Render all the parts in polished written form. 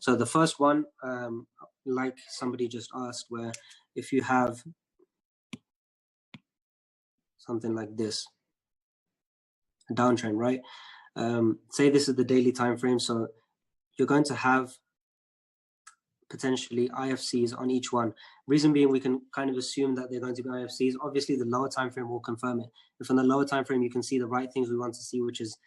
So the first one, like somebody just asked, where if you have something like this, a downtrend, right? Say this is the daily time frame, so you're going to have potentially IFCs on each one. Reason being, we can kind of assume that they're going to be IFCs. Obviously, the lower time frame will confirm it. If on the lower time frame you can see the right things we want to see, which is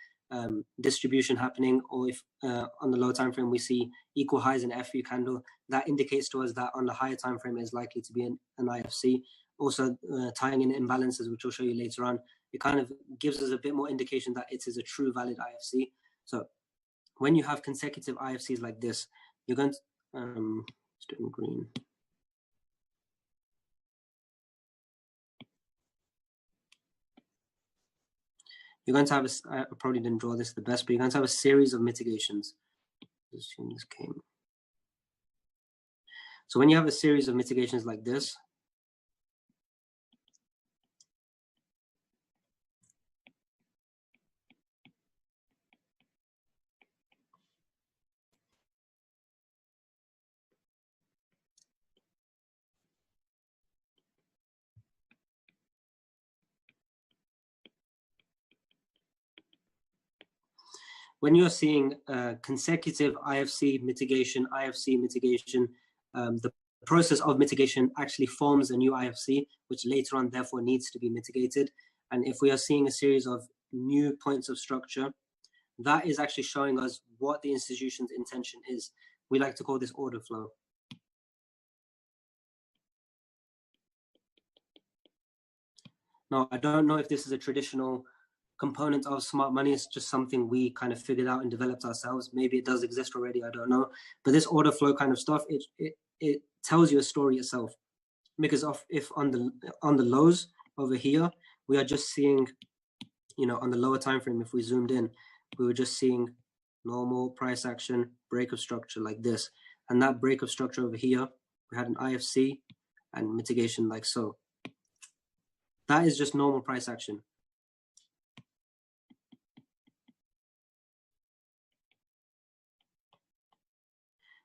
distribution happening, or if on the lower time frame we see equal highs in FU candle, that indicates to us that on the higher time frame is likely to be an IFC. Also, tying in imbalances, which I'll show you later on, it kind of gives us a bit more indication that it is a true valid IFC. So when you have consecutive IFCs like this, you're going to it's doing green. You're going to have I probably didn't draw this the best, but you're going to have a series of mitigations. Let's assume this came. So when you have a series of mitigations like this, when you're seeing consecutive IFC mitigation, the process of mitigation actually forms a new IFC, which later on therefore needs to be mitigated. And if we are seeing a series of new points of structure, that is actually showing us what the institution's intention is. We like to call this order flow. Now, I don't know if this is a traditional component of smart money. It's just something we kind of figured out and developed ourselves. Maybe it does exist already, I don't know. But this order flow kind of stuff, it tells you a story itself. Because if on the lows over here, we are just seeing, you know, on the lower time frame, if we zoomed in, we were just seeing normal price action, break of structure like this. And that break of structure over here, we had an IFC and mitigation like so. That is just normal price action.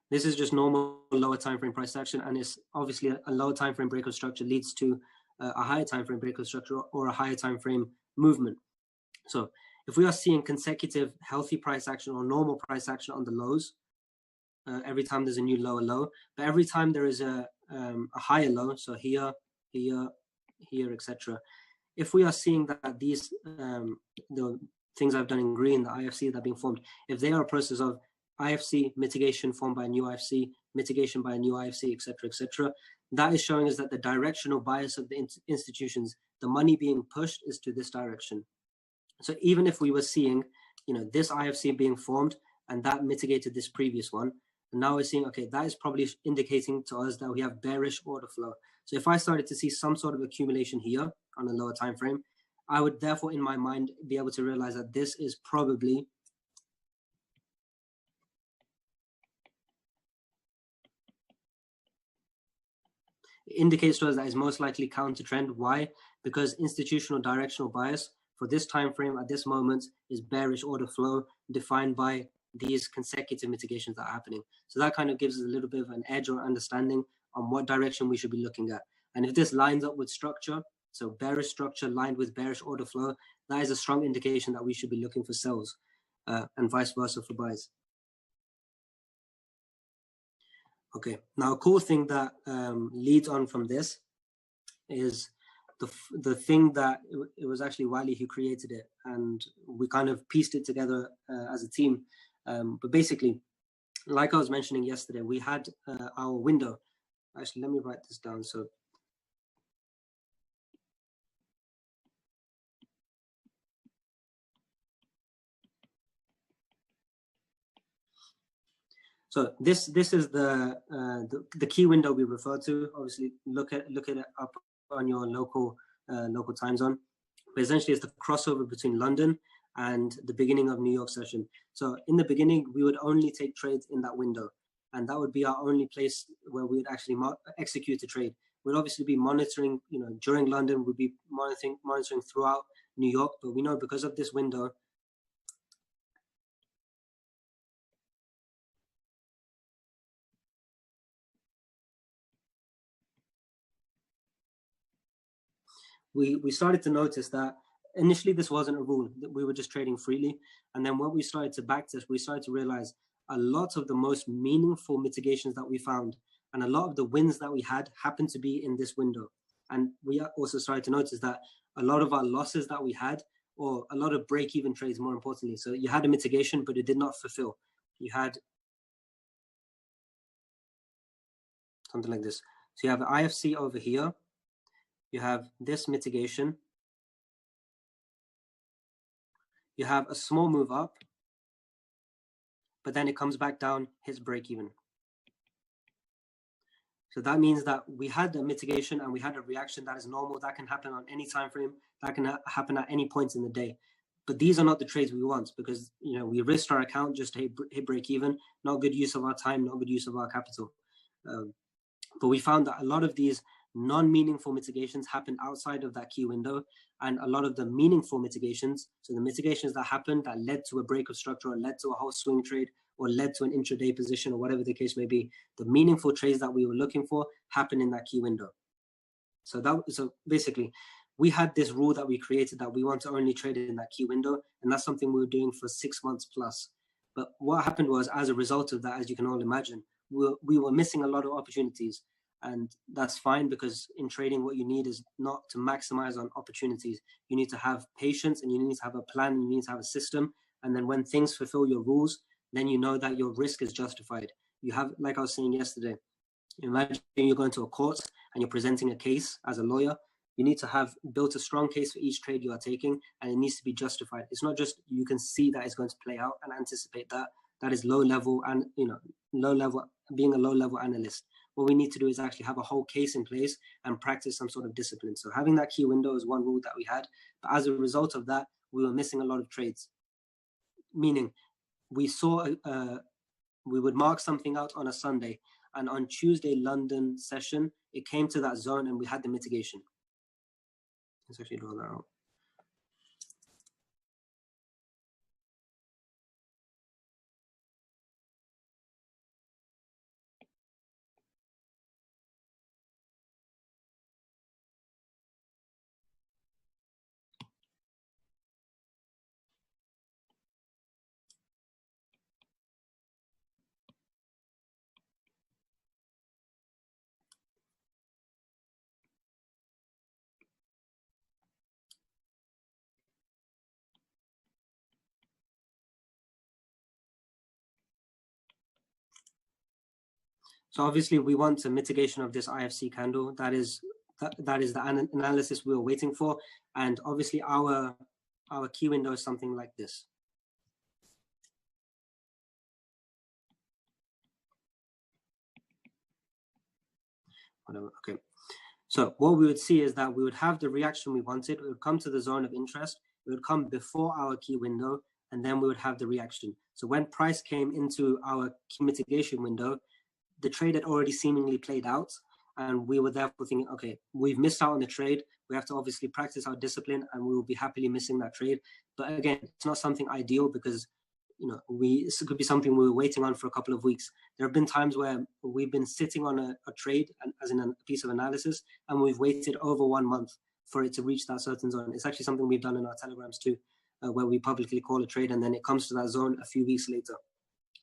This is just normal lower time frame price action, and it's obviously a lower time frame break of structure leads to a higher time frame break of structure or a higher time frame movement. So if we are seeing consecutive healthy price action or normal price action on the lows, every time there's a new lower low, but every time there is a higher low, so here, etc. If we are seeing that these the things I've done in green, the IFC that are being formed, if they are a process of IFC mitigation formed by a new IFC, mitigation by a new IFC, etc., that is showing us that the directional bias of the institutions, the money being pushed is to this direction. So even if we were seeing, you know, this IFC being formed and that mitigated this previous one, and now we're seeing, okay, that is probably indicating to us that we have bearish order flow. So if I started to see some sort of accumulation here on a lower time frame, I would therefore in my mind be able to realize that this is probably indicates to us that is most likely counter trend. Why? Because institutional directional bias for this time frame at this moment is bearish order flow defined by these consecutive mitigations that are happening. So that kind of gives us a little bit of an edge or understanding on what direction we should be looking at. And if this lines up with structure, so bearish structure lined with bearish order flow, that is a strong indication that we should be looking for sells, and vice versa for buys. Okay, now a cool thing that leads on from this is the thing that it was actually Wiley who created it, and we kind of pieced it together as a team. But basically, like I was mentioning yesterday, we had our window. Actually, let me write this down. So this is the key window we refer to. Obviously, look at it up on your local time zone. But essentially, it's the crossover between London and the beginning of New York session. So in the beginning, we would only take trades in that window, and that would be our only place where we would actually execute a trade. We'd obviously be monitoring, you know, during London, we'd be monitoring throughout New York, but we know because of this window, we started to notice that initially this wasn't a rule, that we were just trading freely. And then when we started to backtest, we started to realize a lot of the most meaningful mitigations that we found and a lot of the wins that we had happened to be in this window. And we also started to notice that a lot of our losses that we had, or a lot of break-even trades, more importantly. So you had a mitigation, but it did not fulfill. You had something like this. So you have the IFC over here. You have this mitigation. You have a small move up, but then it comes back down, hits break-even. So that means that we had a mitigation and we had a reaction that is normal. That can happen on any time frame. That can happen at any point in the day. But these are not the trades we want, because we risked our account just to hit break even. Not good use of our time, not good use of our capital. But we found that a lot of these non-meaningful mitigations happened outside of that key window, and a lot of the meaningful mitigations, so the mitigations that happened that led to a break of structure or led to a whole swing trade or led to an intraday position or whatever the case may be, the meaningful trades that we were looking for happen in that key window. So basically, we had this rule that we created that we want to only trade in that key window, and that's something we were doing for 6 months plus. But what happened was, as a result of that, as you can all imagine, we were missing a lot of opportunities. And that's fine, because in trading, what you need is not to maximize on opportunities. You need to have patience, and you need to have a plan, and you need to have a system. And then when things fulfill your rules, then you know that your risk is justified. You have, like I was saying yesterday, imagine you're going to a court and you're presenting a case as a lawyer. You need to have built a strong case for each trade you are taking, and it needs to be justified. It's not just you can see that it's going to play out and anticipate that. That is low level, and being a low level analyst. What we need to do is actually have a whole case in place and practice some sort of discipline. So having that key window is one rule that we had. But as a result of that, we were missing a lot of trades. Meaning, we saw we would mark something out on a Sunday, and on Tuesday London session, it came to that zone and we had the mitigation. Let's actually draw that out. So obviously we want a mitigation of this IFC candle. That is the analysis we were waiting for. And obviously our key window is something like this. Whatever, okay. So what we would see is that we would have the reaction we wanted. It would come to the zone of interest. It would come before our key window, and then we would have the reaction. So when price came into our key mitigation window, the trade had already seemingly played out, and we were therefore thinking, okay, we've missed out on the trade. We have to obviously practice our discipline, and we will be happily missing that trade. But again, it's not something ideal, because this could be something we were waiting on for a couple of weeks. There have been times where we've been sitting on a trade, as in a piece of analysis, and we've waited over 1 month for it to reach that certain zone. It's actually something we've done in our telegrams too, where we publicly call a trade, and then it comes to that zone a few weeks later.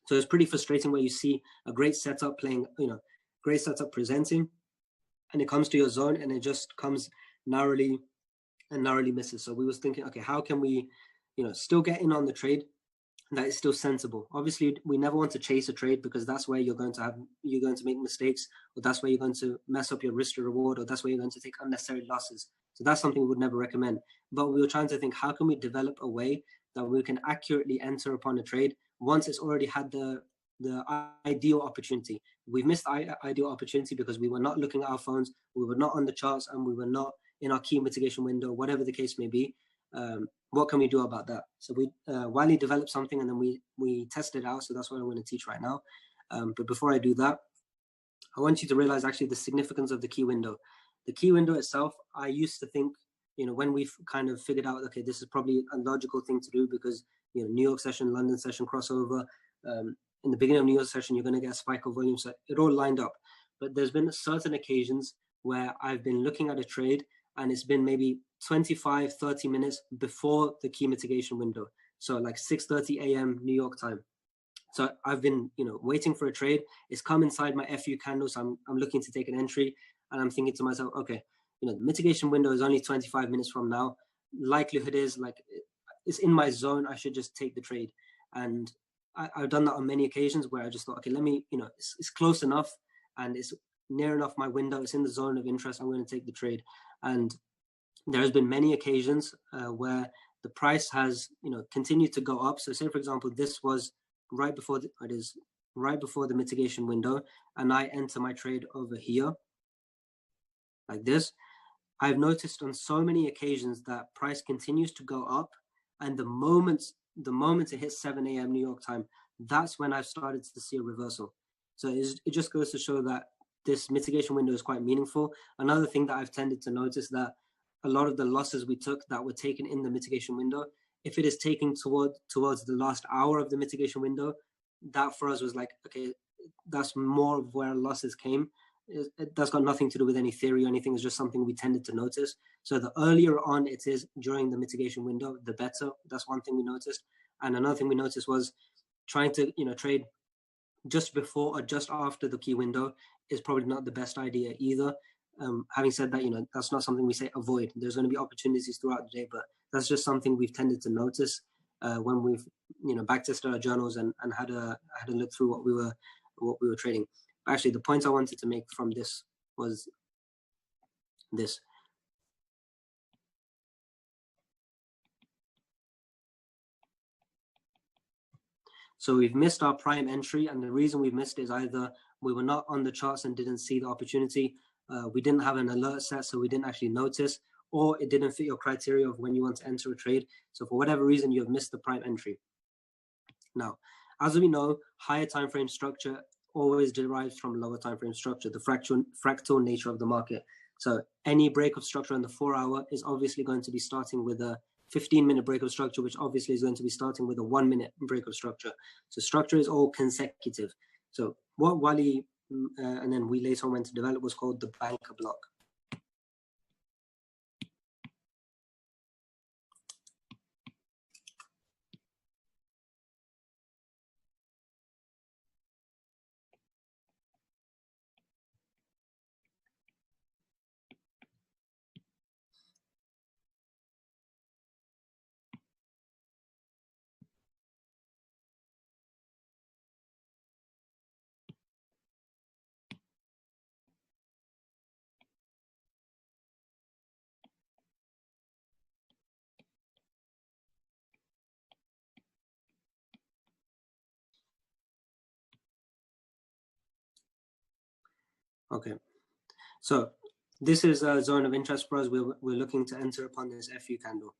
So it's pretty frustrating where you see a great setup playing, great setup presenting, and it comes to your zone and it just comes narrowly and narrowly misses. So we was thinking, okay, how can we, still get in on the trade that is still sensible? Obviously, we never want to chase a trade, because that's where you're going to make mistakes, or that's where you're going to mess up your risk to reward, or that's where you're going to take unnecessary losses. So that's something we would never recommend. But we were trying to think, how can we develop a way that we can accurately enter upon a trade once it's already had the ideal opportunity? We've missed the ideal opportunity because we were not looking at our phones, we were not on the charts, and we were not in our key mitigation window, whatever the case may be. What can we do about that? So Wiley developed something, and then we tested it out. So that's what I'm going to teach right now. But before I do that, I want you to realize actually the significance of the key window. The key window itself, I used to think, when we've kind of figured out, okay, this is probably a logical thing to do, because New York session, London session crossover. In the beginning of New York session, you're going to get a spike of volume. So it all lined up. But there's been certain occasions where I've been looking at a trade and it's been maybe 25, 30 minutes before the key mitigation window. So like 6:30 a.m. New York time. So I've been, waiting for a trade. It's come inside my FU candle, so I'm looking to take an entry, and I'm thinking to myself, okay, the mitigation window is only 25 minutes from now. Likelihood is like it's in my zone. I should just take the trade, and I've done that on many occasions where I just thought, okay, let me, it's close enough and it's near enough my window. It's in the zone of interest. I'm going to take the trade, and there has been many occasions where the price has, continued to go up. So say, for example, this was right before the mitigation window, and I enter my trade over here like this. I've noticed on so many occasions that price continues to go up, and the moment it hits 7 a.m. New York time, that's when I've started to see a reversal. So it just goes to show that this mitigation window is quite meaningful. Another thing that I've tended to notice, that a lot of the losses we took that were taken in the mitigation window, if it is taken towards the last hour of the mitigation window, that for us was like, okay, that's more of where losses came. That's got nothing to do with any theory or anything. It's just something we tended to notice. So the earlier on it is during the mitigation window, the better. That's one thing we noticed. And another thing we noticed was trying to, trade just before or just after the key window is probably not the best idea either. Having said that, that's not something we say avoid. There's going to be opportunities throughout the day, but that's just something we've tended to notice when we've backtested our journals and had a look through what we were trading. Actually, the point I wanted to make from this was this. So we've missed our prime entry, and the reason we've missed it is either we were not on the charts and didn't see the opportunity, we didn't have an alert set, so we didn't actually notice, or it didn't fit your criteria of when you want to enter a trade. So for whatever reason, you have missed the prime entry. Now, as we know, higher time frame structure always derives from lower time frame structure, the fractal nature of the market. So any break of structure on the 4 hour is obviously going to be starting with a 15-minute break of structure, which obviously is going to be starting with a 1-minute break of structure. So structure is all consecutive. So what Wally and then we later on went to develop was called the banker block. Okay, so this is a zone of interest for us. We're looking to enter upon this FU candle.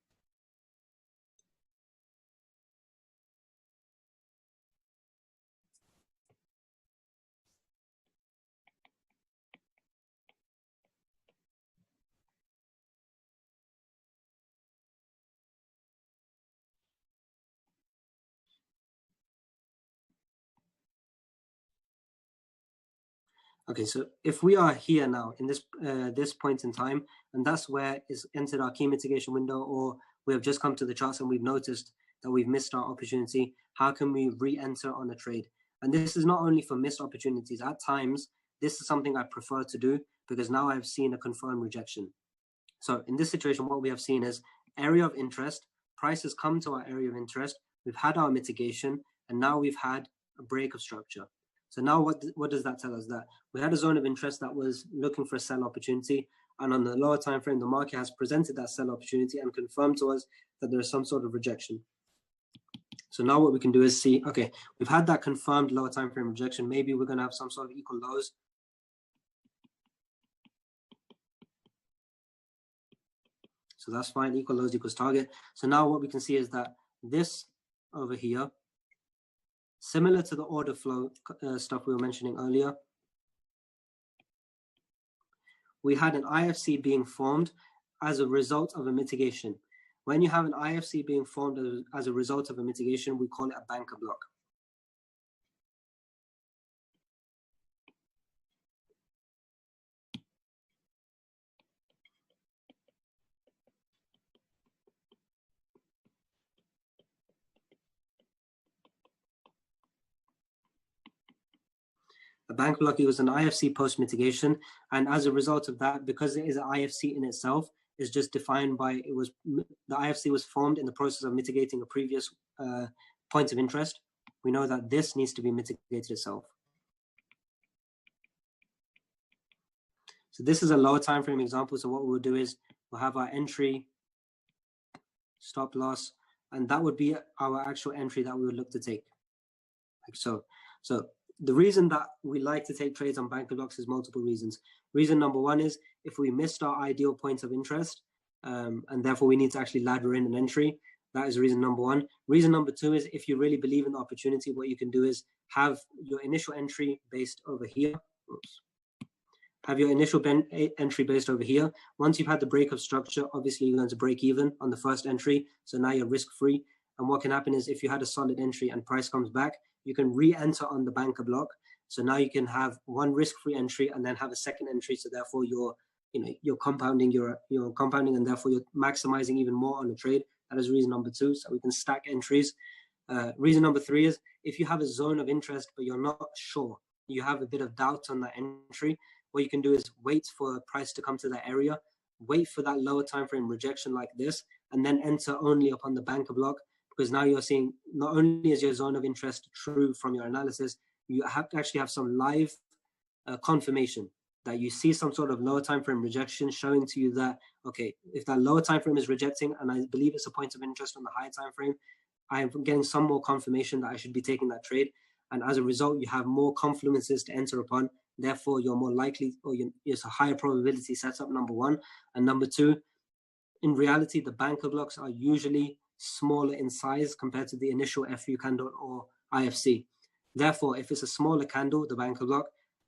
Okay, so if we are here now in this point in time, and that's where it's entered our key mitigation window, or we have just come to the charts and we've noticed that we've missed our opportunity, how can we re-enter on a trade? And this is not only for missed opportunities. At times, this is something I prefer to do because now I've seen a confirmed rejection. So in this situation, what we have seen is area of interest, price has come to our area of interest, we've had our mitigation, and now we've had a break of structure. So now what does that tell us? That we had a zone of interest that was looking for a sell opportunity, and on the lower time frame, the market has presented that sell opportunity and confirmed to us that there is some sort of rejection. So now what we can do is see, okay, we've had that confirmed lower time frame rejection. Maybe we're going to have some sort of equal lows. So that's fine, equal lows equals target. So now what we can see is that this over here, similar to the order flow stuff we were mentioning earlier, we had an IFC being formed as a result of a mitigation. When you have an IFC being formed as a result of a mitigation, we call it a banker block. A bank block equals an IFC post mitigation, and as a result of that, because it is an IFC in itself, is just defined by the IFC was formed in the process of mitigating a previous point of interest. We know that this needs to be mitigated itself. So this is a lower time frame example. So what we'll do is we'll have our entry, stop loss, and that would be our actual entry that we would look to take. Like so. So the reason that we like to take trades on banker blocks is multiple reasons. Reason number one is if we missed our ideal point of interest, and therefore we need to actually ladder in an entry. That is reason number one. Reason number two is if you really believe in the opportunity, what you can do is have your initial entry based over here. Oops. Have your initial entry based over here. Once you've had the break of structure, obviously you're going to break even on the first entry. So now you're risk free. And what can happen is if you had a solid entry and price comes back, you can re-enter on the banker block. So now you can have one risk-free entry and then have a second entry. So therefore you're compounding, you're compounding, and therefore you're maximizing even more on the trade. That is reason number two. So we can stack entries. Reason number three is if you have a zone of interest, but you're not sure, you have a bit of doubt on that entry, what you can do is wait for a price to come to that area, wait for that lower time frame rejection like this, and then enter only upon the banker block. Because now you're seeing not only is your zone of interest true from your analysis, you have to actually have some live confirmation that you see some sort of lower time frame rejection showing to you that, okay, if that lower time frame is rejecting and I believe it's a point of interest on the higher time frame, I am getting some more confirmation that I should be taking that trade. And as a result, you have more confluences to enter upon. Therefore, you're more likely, or it's a higher probability setup, number one. And number two, in reality, the banker blocks are usually smaller in size compared to the initial FU candle or IFC. Therefore, if it's a smaller candle, the banker block,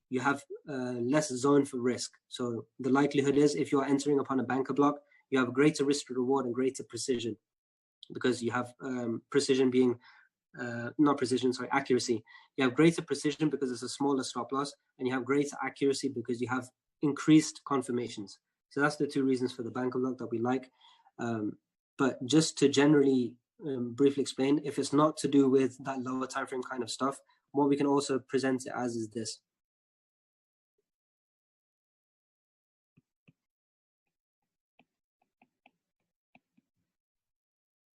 you have less zone for risk. So the likelihood is if you're entering upon a banker block, you have greater risk to reward and greater precision, because you have precision being, accuracy. You have greater precision because it's a smaller stop loss, and you have greater accuracy because you have increased confirmations. So that's the two reasons for the banker block that we like. But just to generally briefly explain, if it's not to do with that lower time frame kind of stuff, what we can also present it as is this.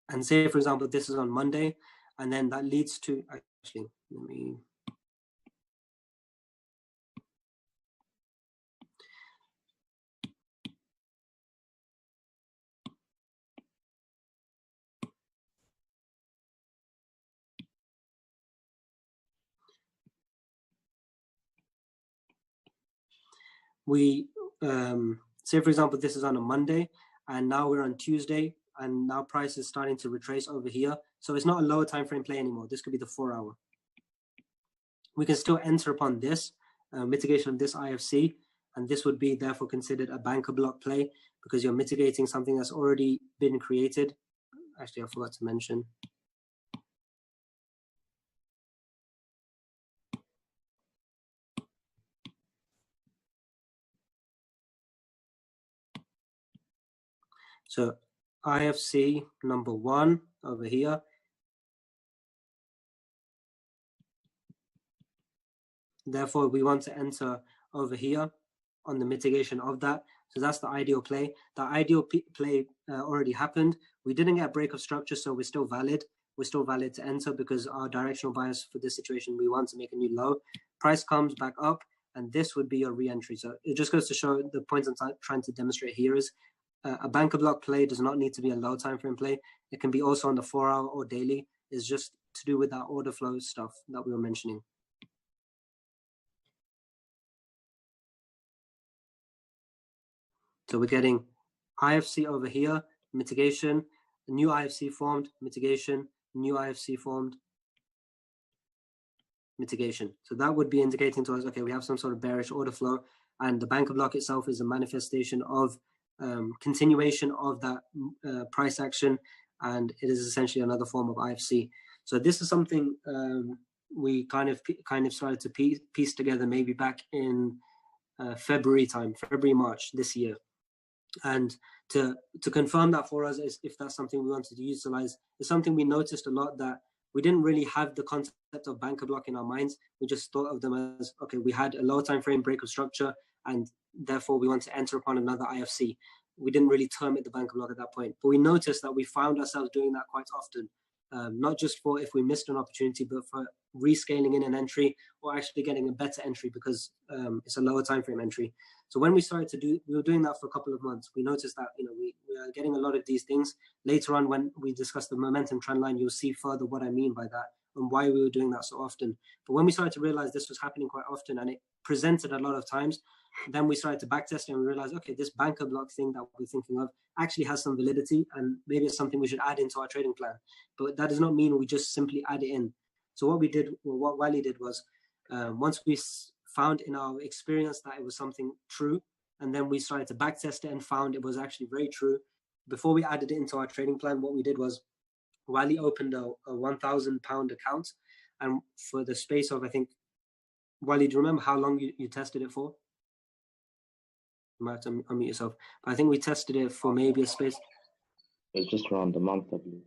And say, for example, this is on Monday, and then that leads to, actually, let me, we say, for example, this is on a Monday, and now we're on Tuesday, and now price is starting to retrace over here. So it's not a lower time frame play anymore. This could be the 4 hour. We can still enter upon this mitigation of this IFC, and this would be therefore considered a banker block play because you're mitigating something that's already been created. Actually, I forgot to mention. So IFC number 1 over here. Therefore, we want to enter over here on the mitigation of that. So that's the ideal play. The ideal play already happened. We didn't get a break of structure, so we're still valid. We're still valid to enter because our directional bias for this situation, we want to make a new low. Price comes back up, and this would be your re-entry. So it just goes to show the point I'm trying to demonstrate here is a banker block play does not need to be a low time frame play. It can be also on the 4 hour or daily. It's just to do with that order flow stuff that we were mentioning. So we're getting IFC over here, mitigation, a new IFC formed, mitigation, new IFC formed, mitigation. So that would be indicating to us, okay, we have some sort of bearish order flow, and the banker block itself is a manifestation of continuation of that price action, and it is essentially another form of IFC. So this is something we kind of started to piece together maybe back in February, March this year. And to confirm that for us, if that's something we wanted to utilize, it's something we noticed a lot, that we didn't really have the concept of banker block in our minds. We just thought of them as, okay, we had a lower time frame break of structure, and therefore we want to enter upon another IFC. We didn't really term it the banker block at that point, but we noticed that we found ourselves doing that quite often, not just for if we missed an opportunity, but for rescaling in an entry or actually getting a better entry because it's a lower time frame entry. So when we started to do, we were doing that for a couple of months. We noticed that, you know, we are getting a lot of these things. Later on, when we discuss the momentum trend line, you'll see further what I mean by that and why we were doing that so often. But when we started to realize this was happening quite often and it presented a lot of times, then we started to backtest and we realized, okay, this banker block thing that we're thinking of actually has some validity and maybe it's something we should add into our trading plan. But that does not mean we just simply add it in. So what we did, or what Wiley did was, once we found in our experience that it was something true, and then we started to backtest it and found it was actually very true. Before we added it into our trading plan, what we did was Wiley opened a £1,000 account, and for the space of, I think, Wiley, do you remember how long you tested it for? You might have to unmute yourself. But I think we tested it for maybe a space. It's just around a month, I believe.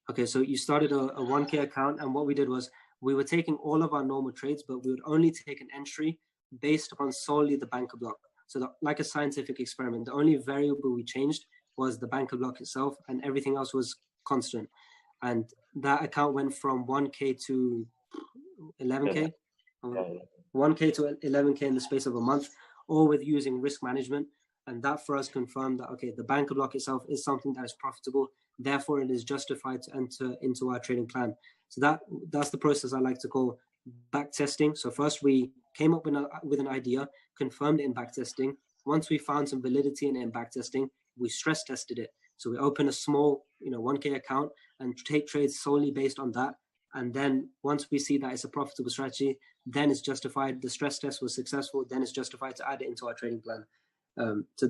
Okay, so you started a 1K account, and what we did was we were taking all of our normal trades, but we would only take an entry based upon solely the banker block. So like a scientific experiment, the only variable we changed was the banker block itself, and everything else was constant. And that account went from 1K to 11K, 1K to 11K in the space of a month, all with using risk management. And that for us confirmed that, okay, the banker block itself is something that is profitable. Therefore, it is justified to enter into our trading plan. So that's the process I like to call back testing. So first we came up with an idea, confirmed it in back testing. Once we found some validity in back testing, we stress tested it. So we open a small, 1K account and take trades solely based on that. And then once we see that it's a profitable strategy, then it's justified. The stress test was successful. Then it's justified to add it into our trading plan. So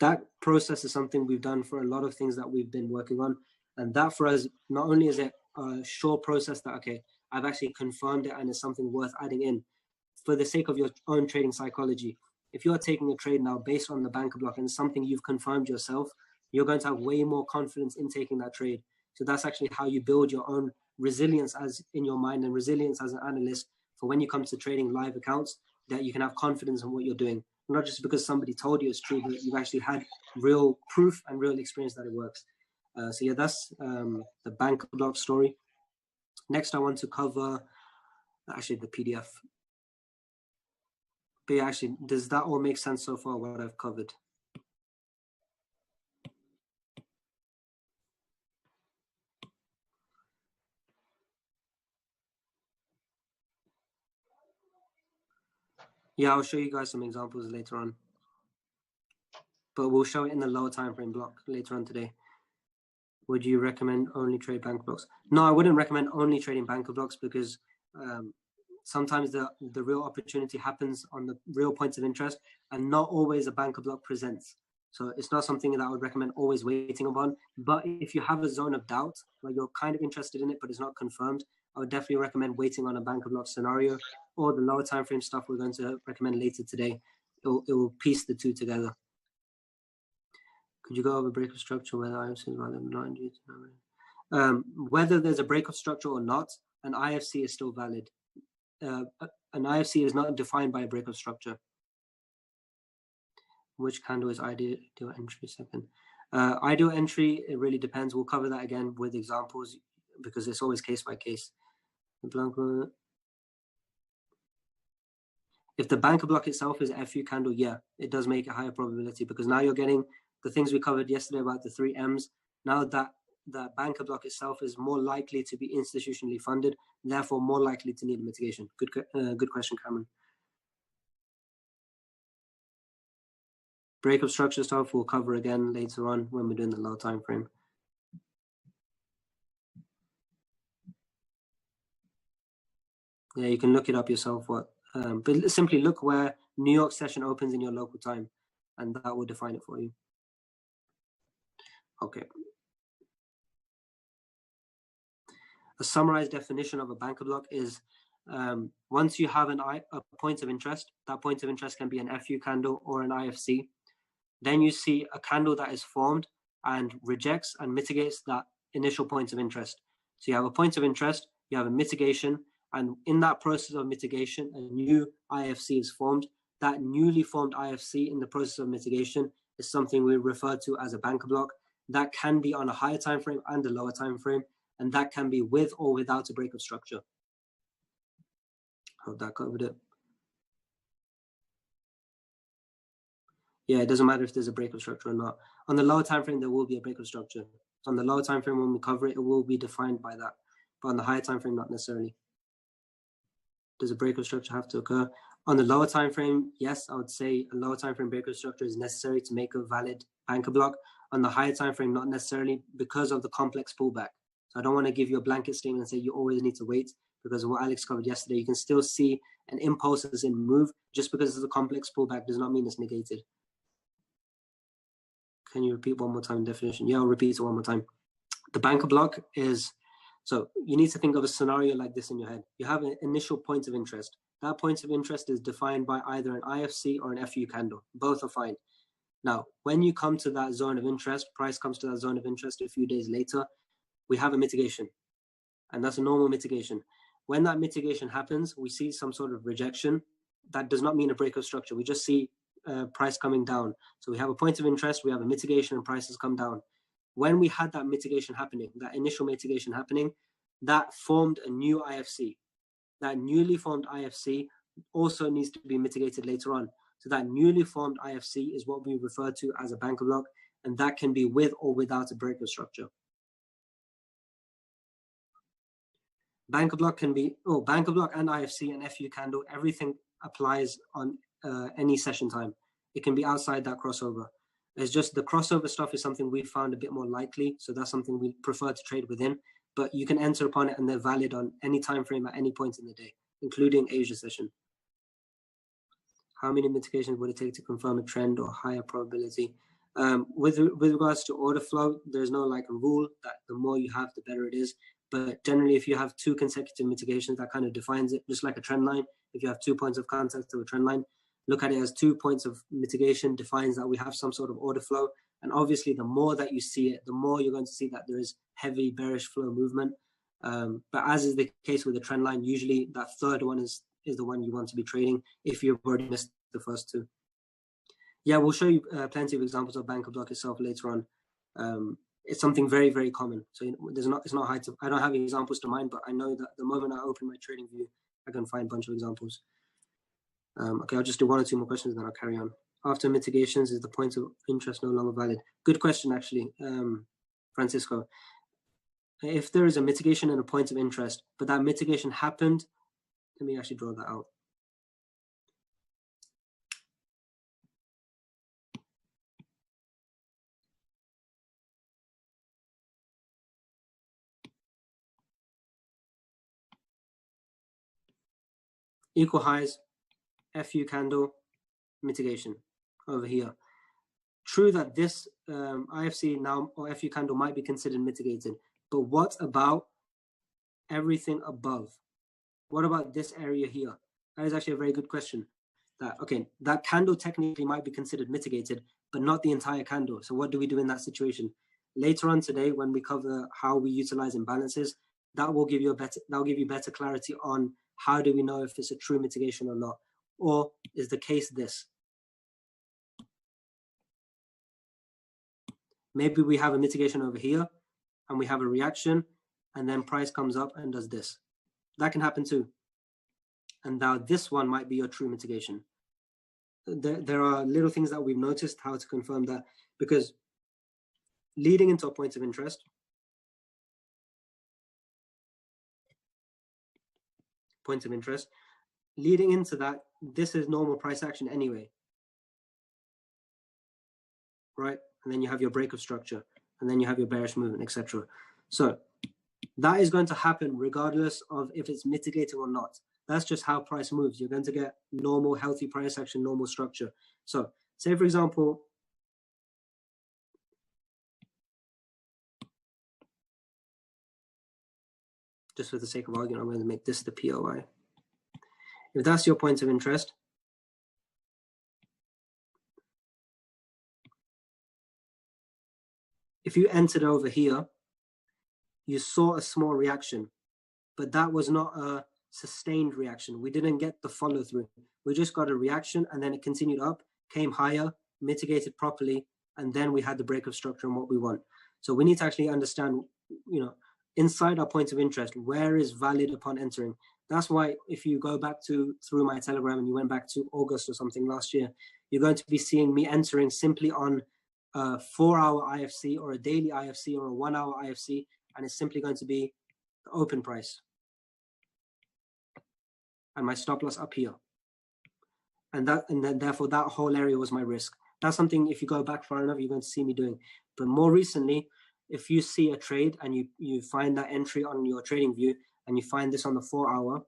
that process is something we've done for a lot of things that we've been working on. And that for us, not only is it a sure process that, okay, I've actually confirmed it and it's something worth adding in for the sake of your own trading psychology. If you're taking a trade now based on the banker block and something you've confirmed yourself, you're going to have way more confidence in taking that trade. So that's actually how you build your own resilience as in your mind and resilience as an analyst for when you come to trading live accounts, that you can have confidence in what you're doing. Not just because somebody told you it's true, but you've actually had real proof and real experience that it works. So yeah, that's the banker block story. Next, I want to cover actually the PDF. But yeah, actually, does that all make sense so far, what I've covered? Yeah, I'll show you guys some examples later on. But we'll show it in the lower time frame block later on today. Would you recommend only trade banker blocks? No, I wouldn't recommend only trading banker blocks because sometimes the real opportunity happens on the real points of interest and not always a banker block presents. So it's not something that I would recommend always waiting upon. But if you have a zone of doubt, where you're kind of interested in it, but it's not confirmed, I would definitely recommend waiting on a banker block scenario or the lower time frame stuff we're going to recommend later today. It will piece the two together. Could you go over break of structure whether IFC is rather blind? Whether there's a break of structure or not, an IFC is still valid. An IFC is not defined by a break of structure. Which candle is ideal entry? Second. Ideal entry, it really depends. We'll cover that again with examples because it's always case by case. If the banker block itself is a FU candle, yeah, it does make a higher probability because now you're getting the things we covered yesterday about the 3 M's. Now that banker block itself is more likely to be institutionally funded, therefore more likely to need mitigation. Good question, Cameron. Break of structure stuff we'll cover again later on when we're doing the low time frame. Yeah, you can look it up yourself. But simply look where New York session opens in your local time, and that will define it for you. Okay. A summarized definition of a banker block is once you have a point of interest, that point of interest can be an FU candle or an IFC. Then you see a candle that is formed and rejects and mitigates that initial point of interest. So you have a point of interest, you have a mitigation, and in that process of mitigation, a new IFC is formed. That newly formed IFC in the process of mitigation is something we refer to as a banker block. That can be on a higher time frame and a lower time frame, and that can be with or without a breakup structure. Hope that covered it. Yeah, it doesn't matter if there's a breakup structure or not. On the lower time frame, there will be a breakup structure. On the lower time frame, when we cover it, it will be defined by that. But on the higher time frame, not necessarily. Does a breakup structure have to occur? On the lower time frame, yes, I would say a lower time frame breakup structure is necessary to make a valid banker block. On the higher time frame, not necessarily, because of the complex pullback. So I don't want to give you a blanket statement and say you always need to wait, because of what Alex covered yesterday. You can still see an impulse as in move. Just because it's a complex pullback does not mean it's negated. Can you repeat one more time the definition? Yeah, I'll repeat it one more time. The banker block is, so you need to think of a scenario like this in your head. You have an initial point of interest. That point of interest is defined by either an IFC or an FU candle. Both are fine. Now, when you come to that zone of interest, price comes to that zone of interest a few days later, we have a mitigation. And that's a normal mitigation. When that mitigation happens, we see some sort of rejection. That does not mean a breakup structure. We just see price coming down. So we have a point of interest, we have a mitigation, and prices come down. When we had that mitigation happening, that initial mitigation happening, that formed a new IFC. That newly formed IFC also needs to be mitigated later on. So that newly formed IFC is what we refer to as a banker block, and that can be with or without a breakup structure. Banker block can be, banker block and IFC and FU candle, everything applies on any session time. It can be outside that crossover. It's just the crossover stuff is something we found a bit more likely, so that's something we prefer to trade within. But you can enter upon it and they're valid on any time frame at any point in the day, including Asia session. How many mitigations would it take to confirm a trend or higher probability? With regards to order flow, there's no like a rule that the more you have, the better it is. But generally, if you have 2 consecutive mitigations, that kind of defines it, just like a trend line. If you have 2 points of contact to a trend line, look at it as 2 points of mitigation defines that we have some sort of order flow. And obviously, the more that you see it, the more you're going to see that there is heavy bearish flow movement. But as is the case with the trend line, usually that third one is the one you want to be trading if you've already missed the first 2. Yeah, we'll show you plenty of examples of banker block itself later on. It's something very, very common. So it's not hard to, I don't have examples to mind, but I know that the moment I open my trading view, I can find a bunch of examples. Okay, I'll just do 1 or 2 more questions, then I'll carry on. After mitigations, is the point of interest no longer valid? Good question, actually, Francisco. If there is a mitigation and a point of interest, but that mitigation happened, let me actually draw that out. Equal highs, FU candle, mitigation over here. True that this IFC now or FU candle might be considered mitigated, but what about everything above? What about this area here? That is actually a very good question. That candle technically might be considered mitigated, but not the entire candle. So what do we do in that situation? Later on today, when we cover how we utilize imbalances, that will give you better clarity on how do we know if it's a true mitigation or not, or is the case this? Maybe we have a mitigation over here and we have a reaction and then price comes up and does this. That can happen too. And now this one might be your true mitigation. There are little things that we've noticed how to confirm that, because leading into a point of interest, leading into that, this is normal price action anyway, right? And then you have your breakup structure, and then you have your bearish movement, etc. So that is going to happen regardless of if it's mitigating or not. That's just how price moves. You're going to get normal, healthy price action, normal structure. So say, for example, just for the sake of argument, I'm going to make this the POI. If that's your point of interest, if you entered over here, you saw a small reaction. but that was not a sustained reaction. We didn't get the follow through. We just got a reaction, and then it continued up, came higher, mitigated properly, and then we had the break of structure and what we want. So we need to actually understand, inside our points of interest, where is valid upon entering. That's why if you go back through my Telegram and you went back to August or something last year, you're going to be seeing me entering simply on a 4-hour IFC or a daily IFC or a 1-hour IFC, and it's simply going to be the open price and my stop loss up here. And then therefore that whole area was my risk. That's something, if you go back far enough, you're going to see me doing. But more recently, if you see a trade and you find that entry on your trading view and you find this on the 4-hour,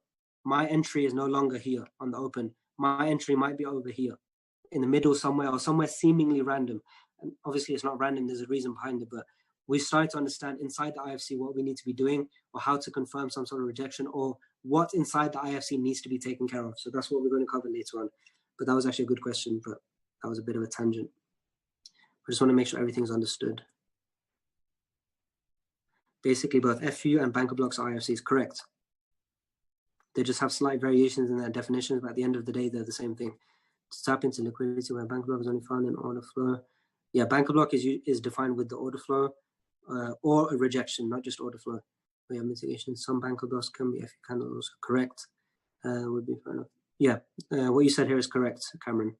my entry is no longer here on the open. My entry might be over here in the middle somewhere, or somewhere seemingly random. And obviously it's not random, there's a reason behind it, but we start to understand inside the IFC what we need to be doing, or how to confirm some sort of rejection, or what inside the IFC needs to be taken care of. So that's what we're going to cover later on. But that was actually a good question, but that was a bit of a tangent. I just want to make sure everything's understood. Basically, both FU and banker blocks are IFCs, correct. They just have slight variations in their definitions, but at the end of the day, they're the same thing. To tap into liquidity where banker block is only found in order flow. Yeah, banker block is defined with the order flow or a rejection, not just order flow. We have mitigation. Some banker blocks can be FU candles, correct. Would be fair enough. Yeah, what you said here is correct, Cameron.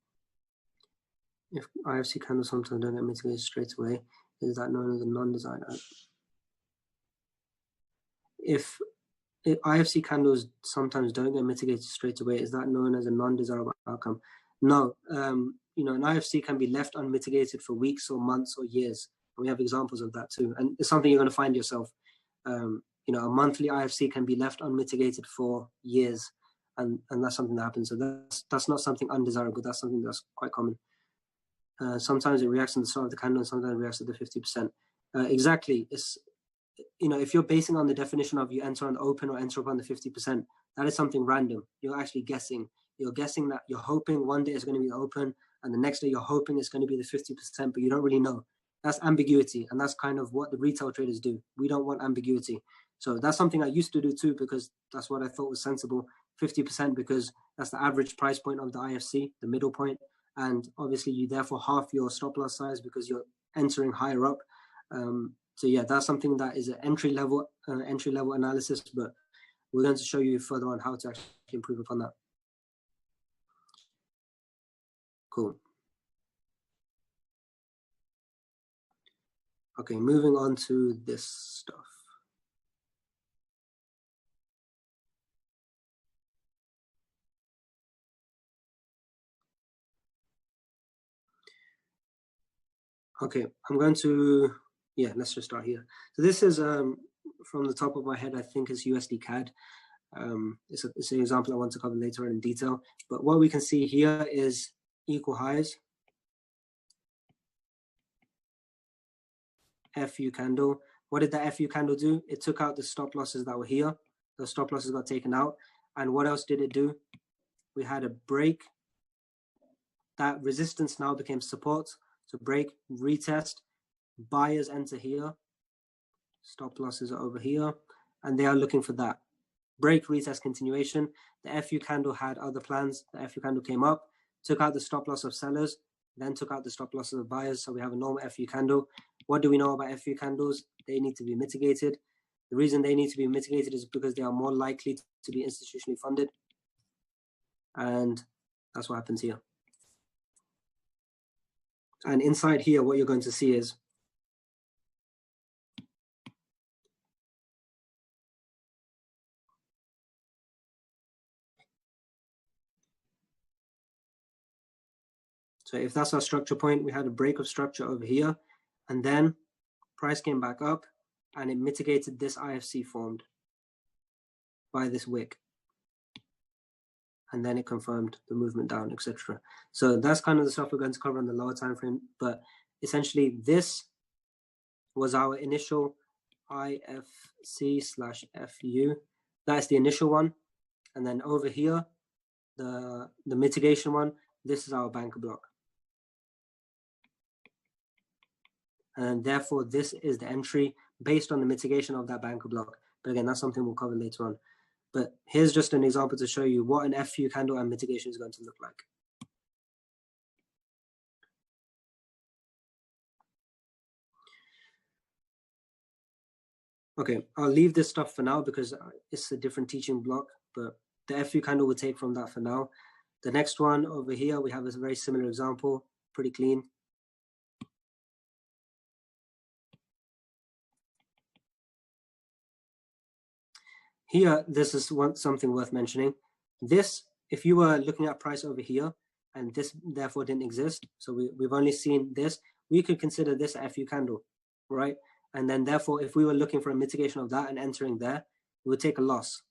If IFC candles sometimes don't get mitigated straight away, is that known as a non-desired outcome? If IFC candles sometimes don't get mitigated straight away, is that known as a non-desirable outcome? No. An IFC can be left unmitigated for weeks or months or years. We have examples of that too. And it's something you're going to find yourself. A monthly IFC can be left unmitigated for years. And that's something that happens. So that's not something undesirable. That's something that's quite common. Sometimes it reacts on the start of the candle, and sometimes it reacts to the 50%. Exactly. It's, if you're basing on the definition of you enter on the open or enter upon the 50%, that is something random. You're actually guessing. You're guessing that you're hoping one day it's going to be the open, and the next day you're hoping it's going to be the 50%, but you don't really know. That's ambiguity, and that's kind of what the retail traders do. We don't want ambiguity. So that's something I used to do too, because that's what I thought was sensible. 50% because that's the average price point of the IFC, the middle point. And obviously you therefore half your stop loss size because you're entering higher up. So yeah, that's something that is an entry level analysis, but we're going to show you further on how to actually improve upon that. Cool. Okay, moving on to this stuff. Okay, I'm going to, let's just start here. So this is, from the top of my head, I think it's USD CAD. It's an example I want to cover later on in detail. But what we can see here is equal highs, FU candle. What did that FU candle do? It took out the stop losses that were here. Those stop losses got taken out. And what else did it do? We had a break. That resistance now became support. So break, retest, buyers enter here, stop losses are over here, and they are looking for that. Break, retest, continuation. The FU candle had other plans. The FU candle came up, took out the stop loss of sellers, then took out the stop losses of buyers. So we have a normal FU candle. What do we know about FU candles? They need to be mitigated. The reason they need to be mitigated is because they are more likely to be institutionally funded. And that's what happens here. And inside here, what you're going to see is so if that's our structure point, we had a break of structure over here, and then price came back up and it mitigated this IFC formed by this wick. And then it confirmed the movement down, etc. So that's kind of the stuff we're going to cover on the lower time frame. But essentially, this was our initial IFC/FU. That's the initial one. And then over here, the mitigation one, this is our banker block. And therefore, this is the entry based on the mitigation of that banker block. But again, that's something we'll cover later on. But here's just an example to show you what an FU candle and mitigation is going to look like. Okay, I'll leave this stuff for now because it's a different teaching block, but the FU candle will take from that for now. The next one over here, we have a very similar example, pretty clean. Here, this is something worth mentioning. This, if you were looking at price over here, and this therefore didn't exist, so we've only seen this, we could consider this a FU candle, right? And then therefore, if we were looking for a mitigation of that and entering there, we would take a loss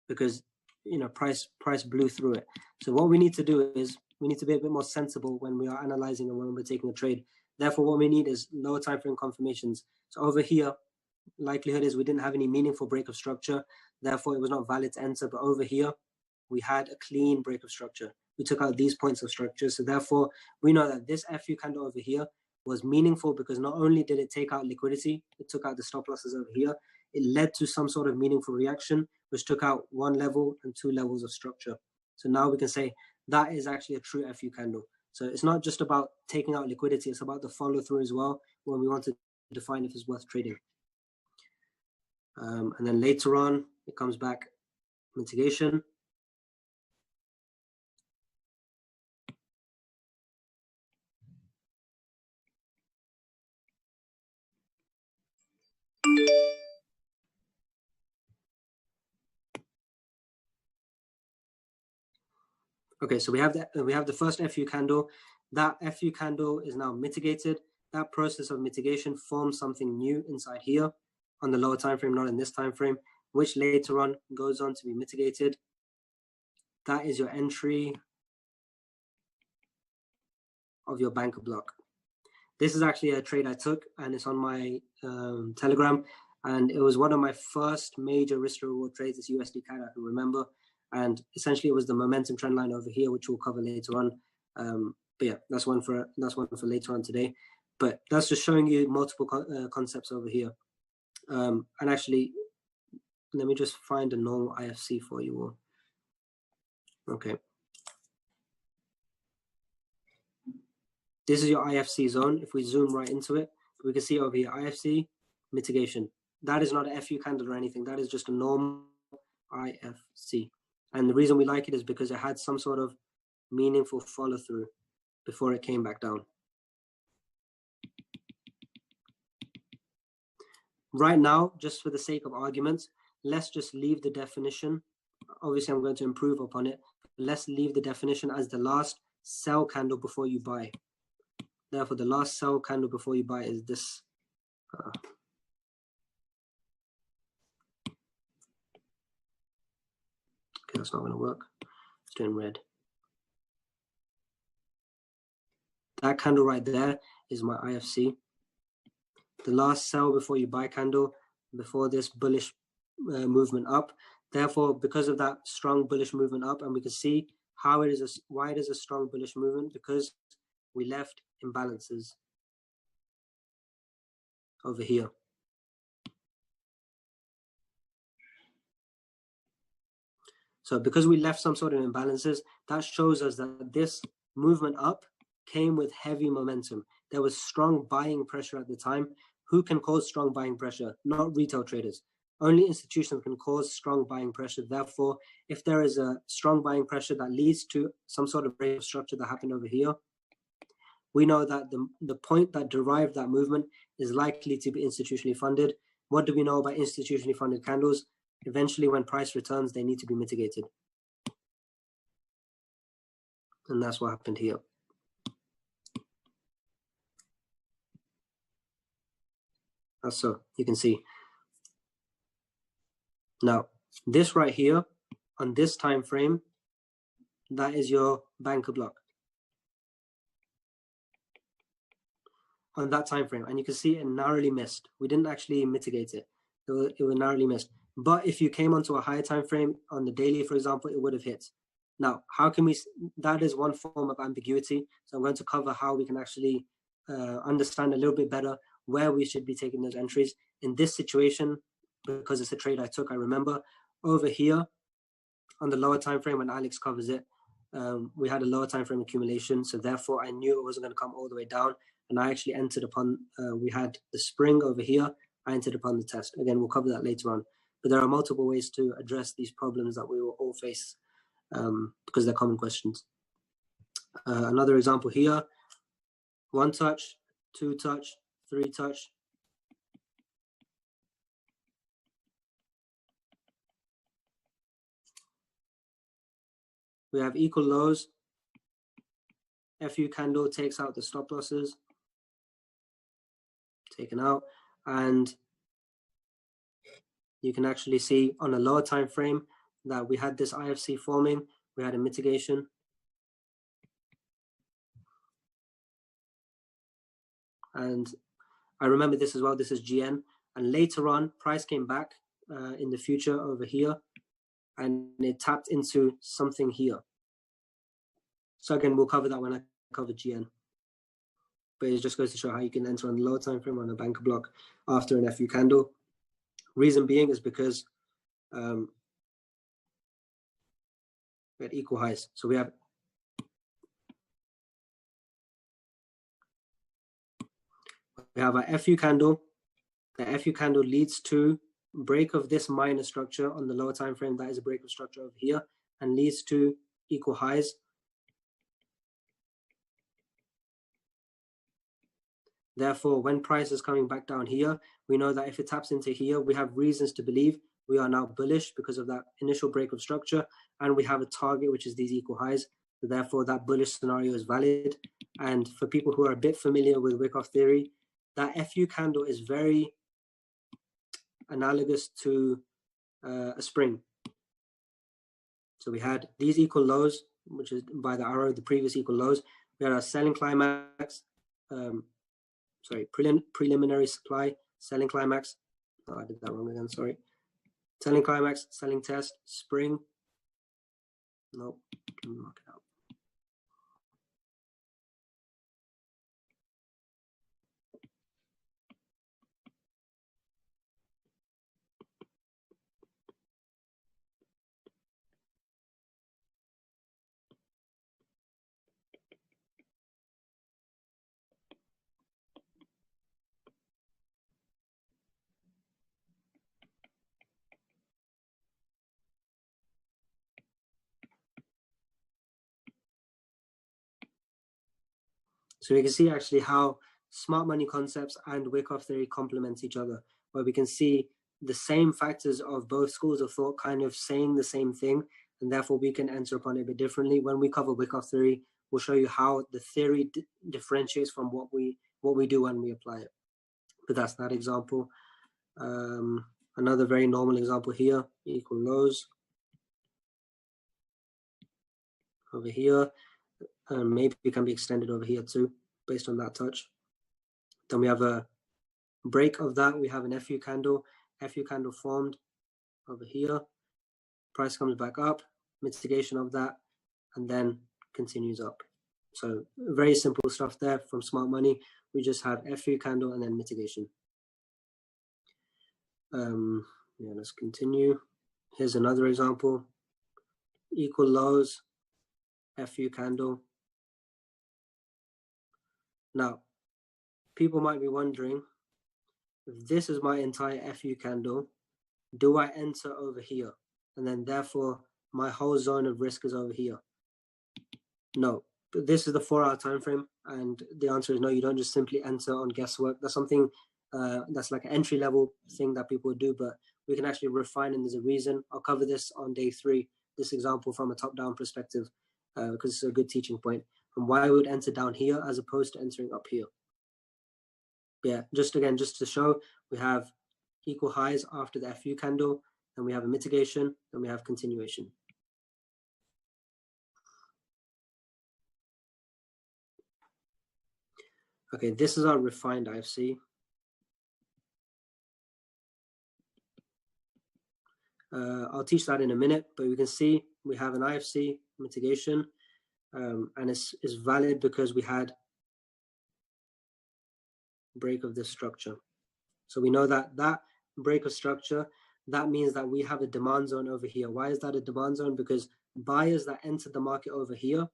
because, you know, price blew through it. So what we need to do is we need to be a bit more sensible when we are analyzing and when we're taking a trade. Therefore, what we need is lower time frame confirmations. So over here, likelihood is we didn't have any meaningful break of structure. Therefore, it was not valid to enter. But over here, we had a clean break of structure. We took out these points of structure. So therefore, we know that this FU candle over here was meaningful because not only did it take out liquidity, it took out the stop losses over here. It led to some sort of meaningful reaction, which took out one level and two levels of structure. So now we can say that is actually a true FU candle. So it's not just about taking out liquidity, it's about the follow through as well when we want to define if it's worth trading. And then later on, it comes back mitigation. Okay, so we have the first FU candle. That FU candle is now mitigated. That process of mitigation forms something new inside here on the lower time frame, not in this time frame, which later on goes on to be mitigated. That is your entry of your banker block. This is actually a trade I took, and it's on my Telegram, and it was one of my first major risk to reward trades. It's USD CAD, I can remember. And essentially, it was the momentum trend line over here, which we'll cover later on. But yeah, that's one for later on today. But that's just showing you multiple concepts over here. And actually, let me just find a normal IFC for you all. Okay. This is your IFC zone. If we zoom right into it, we can see over here, IFC mitigation. That is not an FU candle or anything. That is just a normal IFC. And the reason we like it is because it had some sort of meaningful follow through before it came back down. Right now, just for the sake of arguments, let's just leave the definition. Obviously, I'm going to improve upon it. Let's leave the definition as the last sell candle before you buy. Therefore, the last sell candle before you buy is this. Okay, that's not going to work. It's doing red. That candle right there is my IFC. The last sell before you buy candle before this bullish movement up. Therefore, because of that strong bullish movement up, and we can see how it is why it is a strong bullish movement, because we left imbalances over here. So because we left some sort of imbalances, that shows us that this movement up came with heavy momentum. There was strong buying pressure at the time. Who can cause strong buying pressure? Not retail traders. Only institutions can cause strong buying pressure. Therefore, if there is a strong buying pressure that leads to some sort of break of structure that happened over here, we know that the point that derived that movement is likely to be institutionally funded. What do we know about institutionally funded candles? Eventually, when price returns, they need to be mitigated. And that's what happened here. So you can see. Now, this right here, on this time frame, that is your banker block. On that time frame, and you can see it narrowly missed. We didn't actually mitigate it. It was narrowly missed. But if you came onto a higher time frame on the daily, for example, it would have hit. Now, how can we? That is one form of ambiguity. So I'm going to cover how we can actually understand a little bit better where we should be taking those entries. In this situation, because it's a trade I took. I remember over here on the lower time frame, when Alex covers it, we had a lower time frame accumulation, so therefore I knew it wasn't going to come all the way down, and I actually entered upon, we had the spring over here, I entered upon the test. Again, we'll cover that later on, but there are multiple ways to address these problems that we will all face because they're common questions. Another example here, 1 touch, 2 touch, 3 touch. We have equal lows. FU candle takes out the stop losses, taken out, and you can actually see on a lower time frame that we had this IFC forming, we had a mitigation. And I remember this as well, this is GN, and later on price came back in the future over here, and it tapped into something here. So again, we'll cover that when I cover GN. But it just goes to show how you can enter on the lower time frame on a banker block after an FU candle. Reason being is because we had equal highs. So we have a FU candle. The FU candle leads to break of this minor structure on the lower time frame. That is a break of structure over here, and leads to equal highs. Therefore, when price is coming back down here, we know that if it taps into here, we have reasons to believe we are now bullish because of that initial break of structure, and we have a target, which is these equal highs. So therefore, that bullish scenario is valid. And for people who are a bit familiar with wick-off theory, that FU candle is very analogous to a spring. So we had these equal lows, which is by the arrow, the previous equal lows. We had our selling climax, preliminary supply, selling climax. Oh, I did that wrong again, sorry. Selling climax, selling test, spring. Nope, mark it out. So we can see actually how smart money concepts and wick-off theory complement each other, where we can see the same factors of both schools of thought kind of saying the same thing, and therefore we can enter upon it a bit differently. When we cover wick-off theory, we'll show you how the theory differentiates from what we do when we apply it. But that's that example. Another very normal example here, equal lows. Over here, maybe it can be extended over here too, based on that touch. Then we have a break of that. We have an FU candle formed over here. Price comes back up, mitigation of that, and then continues up. So very simple stuff there from smart money. We just have FU candle and then mitigation. Let's continue. Here's another example. Equal lows, FU candle. Now, people might be wondering, if this is my entire FU candle, do I enter over here? And then therefore, my whole zone of risk is over here. No, but this is the 4-hour time frame, and the answer is no, you don't just simply enter on guesswork. That's something that's like an entry-level thing that people do, but we can actually refine, and there's a reason. I'll cover this on day 3, this example from a top-down perspective, because it's a good teaching point, and why I would enter down here as opposed to entering up here. Yeah, just to show, we have equal highs after the FU candle, then we have a mitigation, then we have continuation. Okay, this is our refined IFC. I'll teach that in a minute, but we can see we have an IFC mitigation, and it's valid because we had break of this structure. So we know that that break of structure, that means that we have a demand zone over here. Why is that a demand zone? Because buyers that entered the market over here,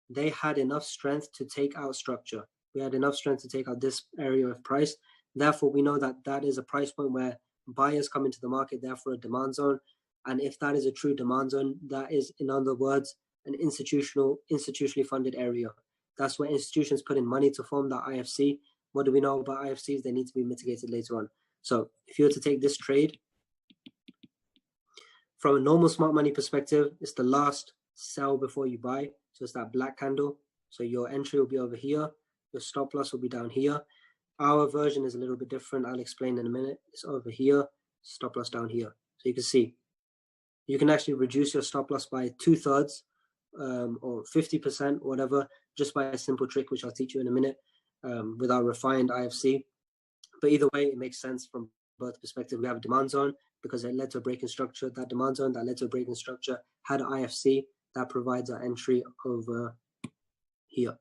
they had enough strength to take out structure. We had enough strength to take out this area of price. Therefore, we know that that is a price point where buyers come into the market, therefore a demand zone. And if that is a true demand zone, that is, in other words, an institutionally funded area. That's where institutions put in money to form that IFC. What do we know about IFCs? They need to be mitigated later on. So if you were to take this trade, from a normal smart money perspective, it's the last sell before you buy. So it's that black candle. So your entry will be over here. Your stop loss will be down here. Our version is a little bit different. I'll explain in a minute. It's over here, stop loss down here. So you can see, you can actually reduce your stop loss by 2/3 or 50% or whatever, just by a simple trick, which I'll teach you in a minute with our refined IFC. But either way, it makes sense from both perspectives. We have a demand zone because it led to a break in structure. That demand zone that led to a break in structure had an IFC that provides our entry over here.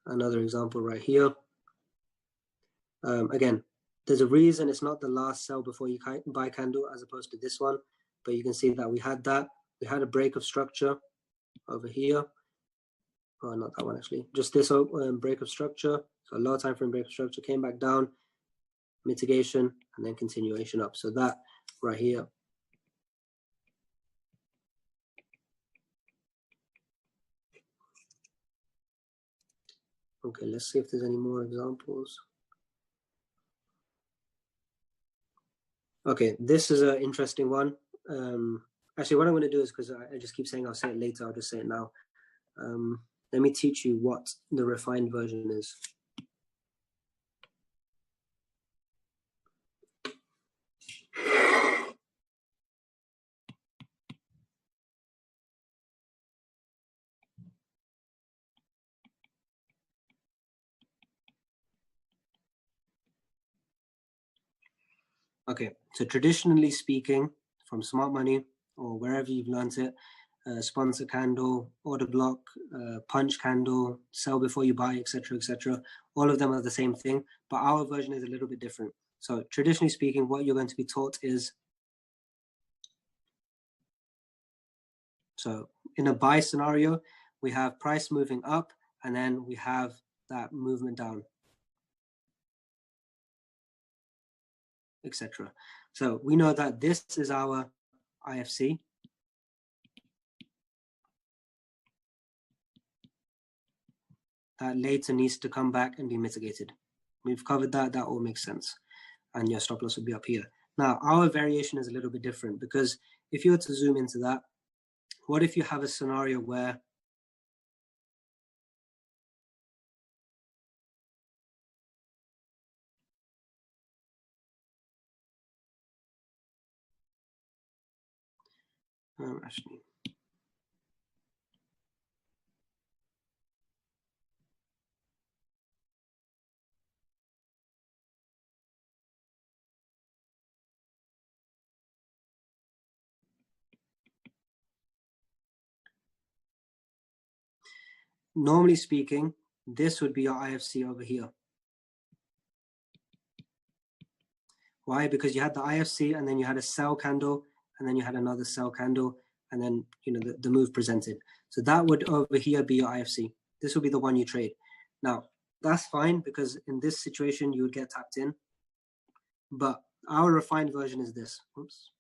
Another example right here. Again, there's a reason it's not the last sell before you buy candle as opposed to this one, but you can see that we had that. We had a break of structure over here. Oh, not that one actually. Just this break of structure. So a low time frame break of structure came back down, mitigation, and then continuation up. So that right here. Okay, let's see if there's any more examples. Okay, this is an interesting one. Actually, what I'm going to do is, because I just keep saying I'll say it later, I'll just say it now. Let me teach you what the refined version is. Okay, so traditionally speaking, from smart money or wherever you've learned it, sponsor candle, order block, punch candle, sell before you buy, etc., etc. All of them are the same thing, but our version is a little bit different. So traditionally speaking, what you're going to be taught is, so in a buy scenario, we have price moving up, and then we have that movement down, etc. So we know that this is our IFC. That later needs to come back and be mitigated. We've covered that, that all makes sense. And your stop loss will be up here. Now, our variation is a little bit different, because if you were to zoom into that, what if you have a scenario where actually, normally speaking, this would be your IFC over here. Why? Because you had the IFC, and then you had a sell candle, and then you had another sell candle, and then the move presented. So that would over here be your IFC. This will be the one you trade. Now, that's fine, because in this situation, you would get tapped in. But our refined version is this. Oops.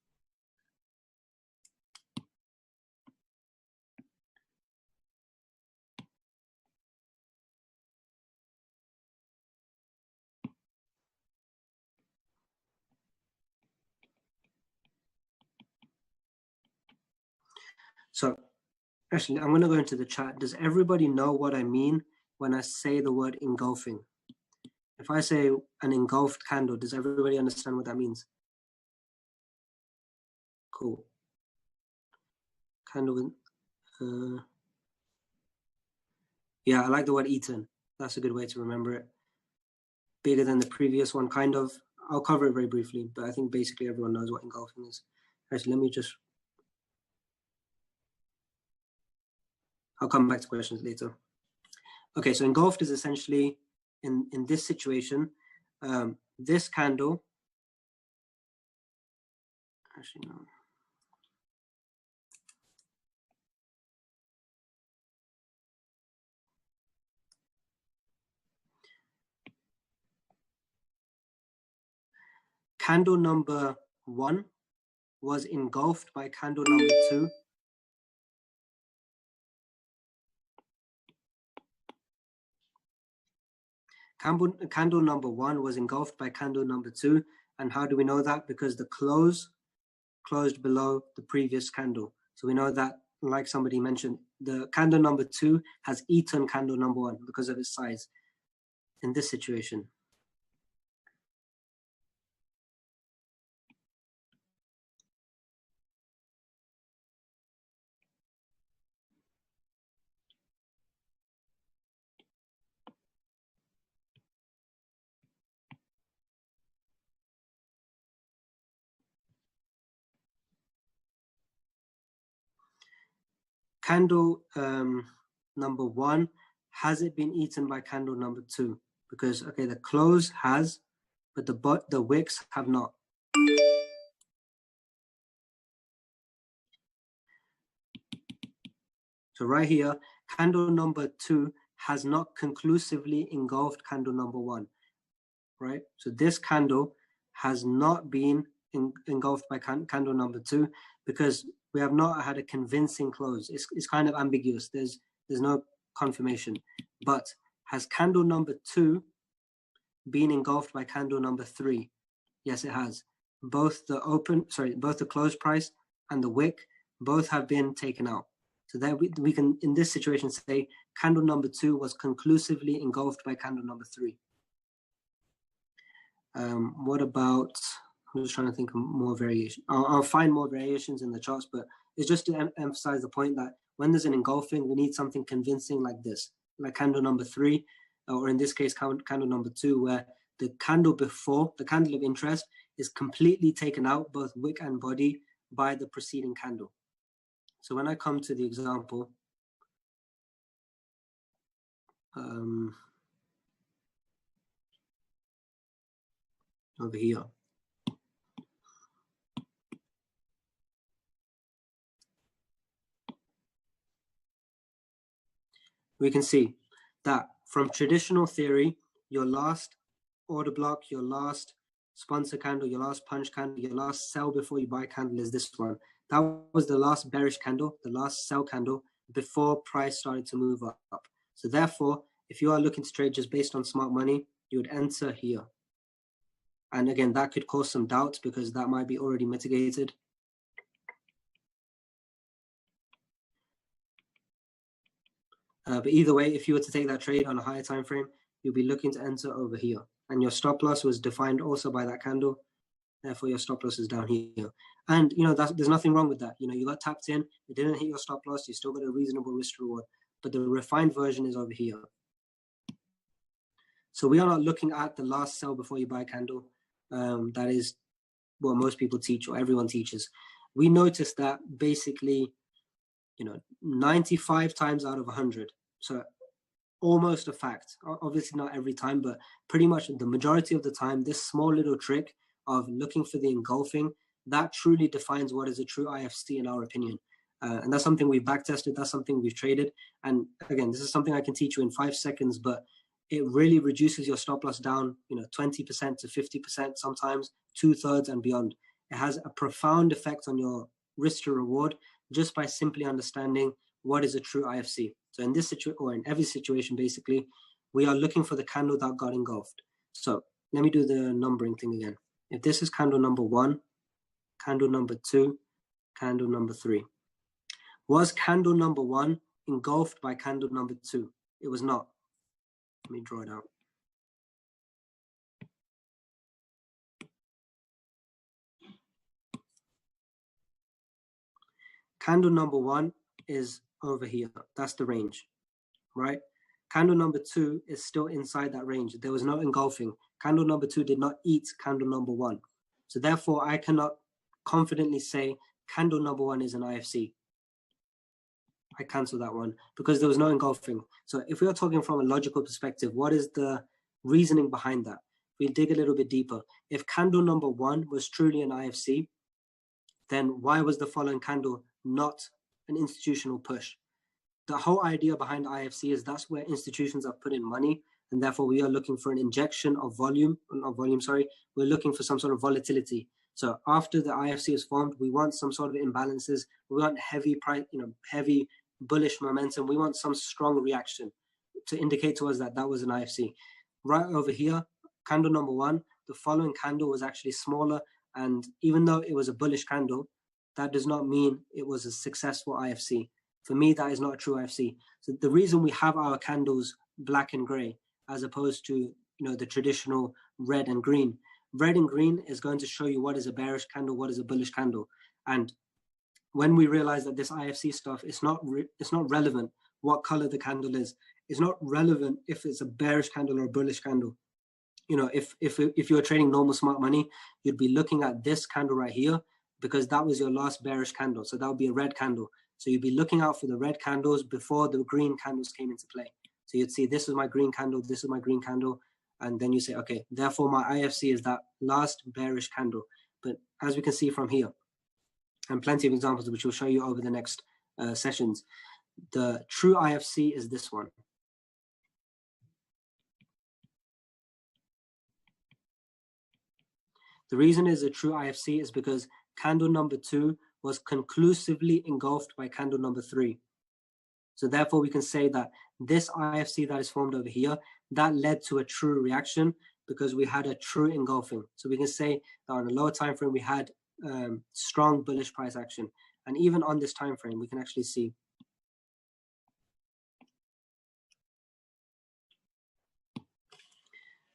So actually, I'm going to go into the chat. Does everybody know what I mean when I say the word engulfing? If I say an engulfed candle, does everybody understand what that means? Cool. Candle with, yeah, I like the word eaten. That's a good way to remember it. Bigger than the previous one, kind of. I'll cover it very briefly, but I think basically everyone knows what engulfing is. Actually, let me just... I'll come back to questions later. Okay, so engulfed is essentially, in this situation, this candle, actually no. Candle number 1 was engulfed by candle number 2. Candle number 1 was engulfed by candle number 2. And how do we know that? Because the close closed below the previous candle. So we know that, like somebody mentioned, the candle number 2 has eaten candle number 1 because of its size in this situation. Candle number 1, has it been eaten by candle number 2? Because, okay, the close has, but the wicks have not. So right here, candle number 2 has not conclusively engulfed candle number 1, right? So this candle has not been engulfed by candle number 2 because we have not had a convincing close. It's kind of ambiguous. There's no confirmation. But has candle number 2 been engulfed by candle number 3? Yes, it has. Both the close price and the wick, both have been taken out. So that we can, in this situation, say candle number 2 was conclusively engulfed by candle number 3. What about, I'm just trying to think of more variation. I'll find more variations in the charts, but it's just to emphasize the point that when there's an engulfing, we need something convincing like this, like candle number 3, or in this case, candle number 2, where the candle before, the candle of interest, is completely taken out, both wick and body, by the preceding candle. So when I come to the example, over here, we can see that from traditional theory, your last order block, your last sponsor candle, your last punch candle, your last sell before you buy candle is this one. That was the last bearish candle, the last sell candle before price started to move up. So therefore, if you are looking to trade just based on smart money, you would enter here. And again, that could cause some doubts because that might be already mitigated. But either way, if you were to take that trade on a higher time frame, you'll be looking to enter over here. And your stop loss was defined also by that candle. Therefore, your stop loss is down here. And, there's nothing wrong with that. You got tapped in, it didn't hit your stop loss, you still got a reasonable risk reward. But the refined version is over here. So we are not looking at the last sell before you buy candle. That is what most people teach or everyone teaches. We noticed that basically, 95 times out of 100. So almost a fact. Obviously not every time, but pretty much the majority of the time, this small little trick of looking for the engulfing, that truly defines what is a true IFC in our opinion. And that's something we've backtested. That's something we've traded. And again, this is something I can teach you in 5 seconds, but it really reduces your stop loss down, 20% to 50%, sometimes 2/3 and beyond. It has a profound effect on your risk to reward just by simply understanding what is a true IFC. So in this situation, or in every situation, basically, we are looking for the candle that got engulfed. So let me do the numbering thing again. If this is candle number 1, candle number 2, candle number 3. Was candle number 1 engulfed by candle number 2? It was not. Let me draw it out. Candle number 1 is over here. That's the range, right? Candle number 2 is still inside that range. There was no engulfing. Candle number 2 did not eat candle number 1. So therefore, I cannot confidently say candle number 1 is an IFC. I cancel that one because there was no engulfing. So if we are talking from a logical perspective, what is the reasoning behind that? we'll dig a little bit deeper. If candle number 1 was truly an IFC, then why was the following candle not an institutional push? The whole idea behind IFC is that's where institutions have put in money, and therefore we are looking for an injection of volume, not volume, sorry, we're looking for some sort of volatility. So after the IFC is formed, we want some sort of imbalances, we want heavy price, heavy bullish momentum, we want some strong reaction to indicate to us that that was an IFC. Right over here, candle number 1, the following candle was actually smaller, and even though it was a bullish candle, that does not mean it was a successful IFC. For me, that is not a true IFC. So the reason we have our candles black and gray, as opposed to the traditional red and green is going to show you what is a bearish candle, what is a bullish candle. And when we realize that this IFC stuff is not relevant what color the candle is. It's not relevant if it's a bearish candle or a bullish candle. If you're trading normal smart money, you'd be looking at this candle right here because that was your last bearish candle. So that would be a red candle. So you'd be looking out for the red candles before the green candles came into play. So you'd see this is my green candle, this is my green candle, and then you say, okay, therefore my IFC is that last bearish candle. But as we can see from here, and plenty of examples which we'll show you over the next sessions, the true IFC is this one. The reason is a true IFC is because candle number 2 was conclusively engulfed by candle number 3. So therefore we can say that this IFC that is formed over here, that led to a true reaction because we had a true engulfing. So we can say that on a lower time frame we had strong bullish price action. And even on this time frame we can actually see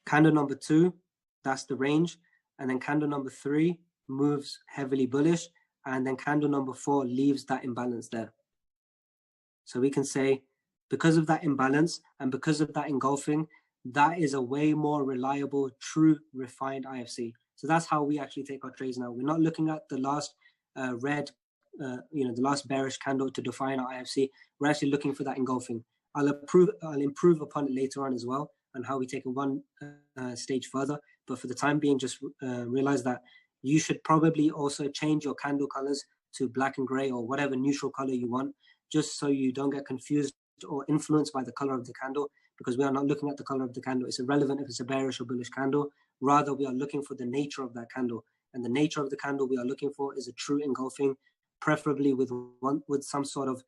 candle number 2, that's the range, and then candle number 3 moves heavily bullish, and then candle number 4 leaves that imbalance there. So we can say because of that imbalance and because of that engulfing, that is a way more reliable, true, refined IFC. So that's how we actually take our trades now. We're not looking at the last the last bearish candle to define our IFC. We're actually looking for that engulfing. I'll improve upon it later on as well, and how we take it one stage further. But for the time being, just realize that you should probably also change your candle colors to black and gray or whatever neutral color you want, just so you don't get confused or influenced by the color of the candle, because we are not looking at the color of the candle. It's irrelevant if it's a bearish or bullish candle. Rather, we are looking for the nature of that candle. And the nature of the candle we are looking for is a true engulfing, preferably with some sort of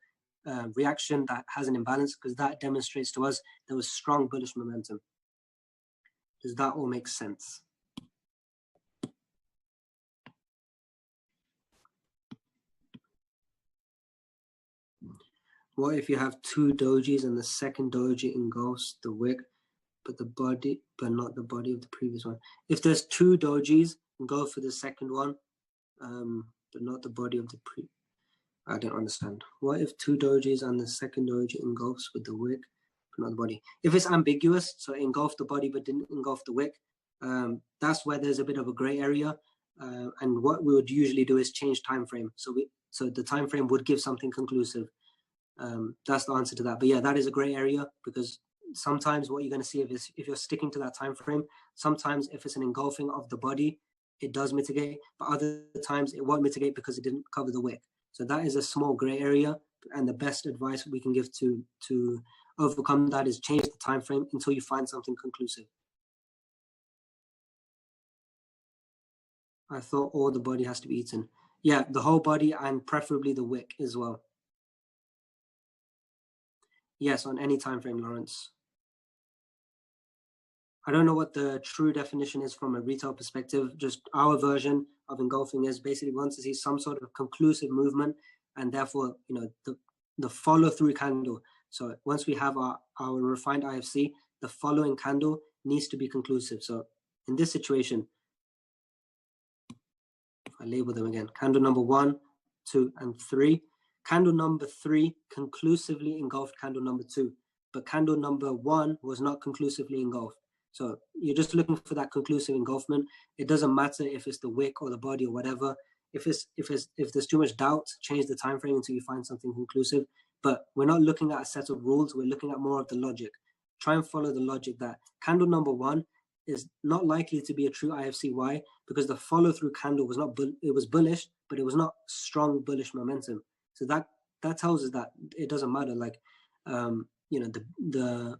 reaction that has an imbalance, because that demonstrates to us there was strong bullish momentum. Does that all make sense? What if you have 2 dojis and the second doji engulfs the wick, but not the body of the previous one? If there's 2 dojis, go for the second one, but not the body of the I don't understand. What if 2 dojis and the second doji engulfs with the wick, but not the body? If it's ambiguous, so it engulfed the body but didn't engulf the wick, that's where there's a bit of a gray area. And what we would usually do is change time frame. So the time frame would give something conclusive. That's the answer to that. But yeah, that is a gray area, because sometimes what you're going to see if you're sticking to that time frame, sometimes if it's an engulfing of the body, it does mitigate, but other times it won't mitigate because it didn't cover the wick. So that is a small gray area, and the best advice we can give to overcome that is change the time frame until you find something conclusive. I thought all the body has to be eaten. Yeah, the whole body and preferably the wick as well. Yes, on any time frame, Lawrence. I don't know what the true definition is from a retail perspective. Just our version of engulfing is basically we want to see some sort of conclusive movement, and therefore, the follow through candle. So once we have our refined IFC, the following candle needs to be conclusive. So in this situation, if I label them again, candle number 1, 2, and 3. Candle number 3 conclusively engulfed candle number 2, but candle number 1 was not conclusively engulfed. So you're just looking for that conclusive engulfment. It doesn't matter if it's the wick or the body or whatever. If there's too much doubt, change the time frame until you find something conclusive. But we're not looking at a set of rules. We're looking at more of the logic. Try and follow the logic that candle number 1 is not likely to be a true IFC. Why? Because the follow-through candle was not it was bullish, but it was not strong bullish momentum. So that tells us that it doesn't matter. Like, you know, the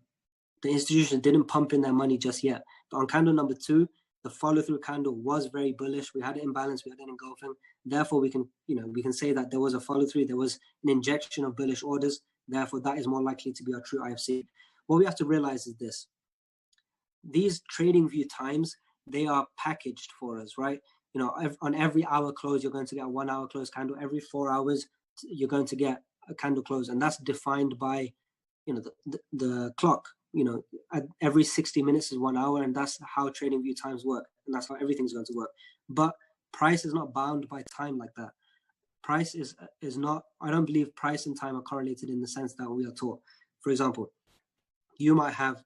institution didn't pump in their money just yet. But on candle number 2, the follow-through candle was very bullish. We had an imbalance, we had an engulfing. Therefore, we can say that there was a follow-through, there was an injection of bullish orders. Therefore, that is more likely to be our true IFC. What we have to realize is this. These trading view times, they are packaged for us, right? You know, on every hour close, you're going to get a 1 hour close candle. Every 4 hours, you're going to get a candle close. And that's defined by, you know, the clock. You know, at every 60 minutes is 1 hour, and that's how trading view times work, and that's how everything's going to work. But price is not bound by time like that. Price is not, I don't believe price and time are correlated in the sense that we are taught. For example, you might have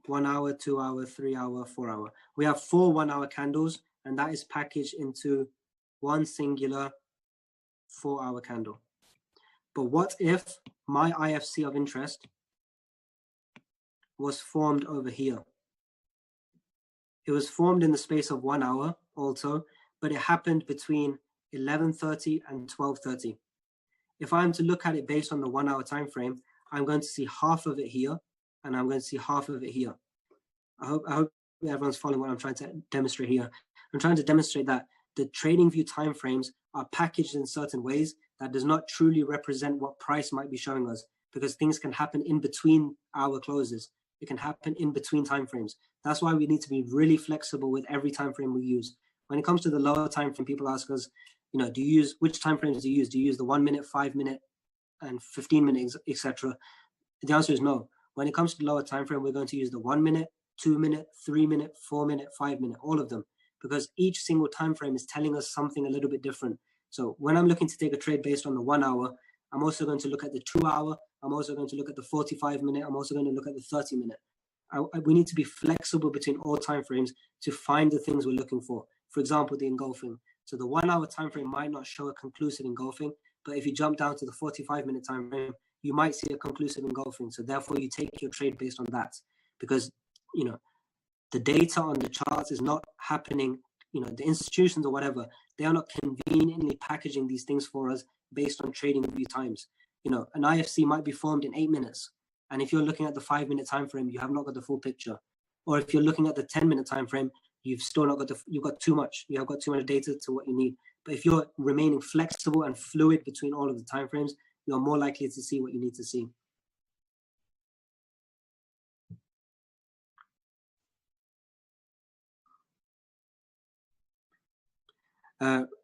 (1 hour, 2 hour, 3 hour, 4 hour). We have 4 1 hour candles, and that is packaged into one singular 4 hour candle. But what if my IFC of interest was formed over here? It was formed in the space of 1 hour also, but it happened between 11:30 and 12:30. If I'm to look at it based on the 1 hour time frame, I'm going to see half of it here, and I'm going to see half of it here. I hope everyone's following what I'm trying to demonstrate here. I'm trying to demonstrate that the trading view timeframes are packaged in certain ways that does not truly represent what price might be showing us, because things can happen in between hour closes. It can happen in between timeframes. That's why we need to be really flexible with every time frame we use. When it comes to the lower time frame, people ask us, you know, which time frames do you use? Do you use the 1 minute, 5 minute, and 15 minutes, etc.? The answer is no. When it comes to the lower time frame, we're going to use the 1 minute, 2 minute, 3 minute, 4 minute, 5 minute, all of them, because each single time frame is telling us something a little bit different. So when I'm looking to take a trade based on the 1 hour, I'm also going to look at the 2 hour. I'm also going to look at the 45 minute. I'm also going to look at the 30 minute. We need to be flexible between all time frames to find the things we're looking for. For example, the engulfing. So the 1 hour time frame might not show a conclusive engulfing, but if you jump down to the 45 minute time frame, you might see a conclusive engulfing. So therefore, you take your trade based on that, because, you know, the data on the charts is not happening. You know, the institutions or whatever, they are not conveniently packaging these things for us based on trading view times. You know, an IFC might be formed in 8 minutes. And if you're looking at the 5 minute time frame, you have not got the full picture. Or if you're looking at the 10 minute time frame, you've still not got you've got too much. You have got too much data to what you need. But if you're remaining flexible and fluid between all of the time frames, you're more likely to see what you need to see.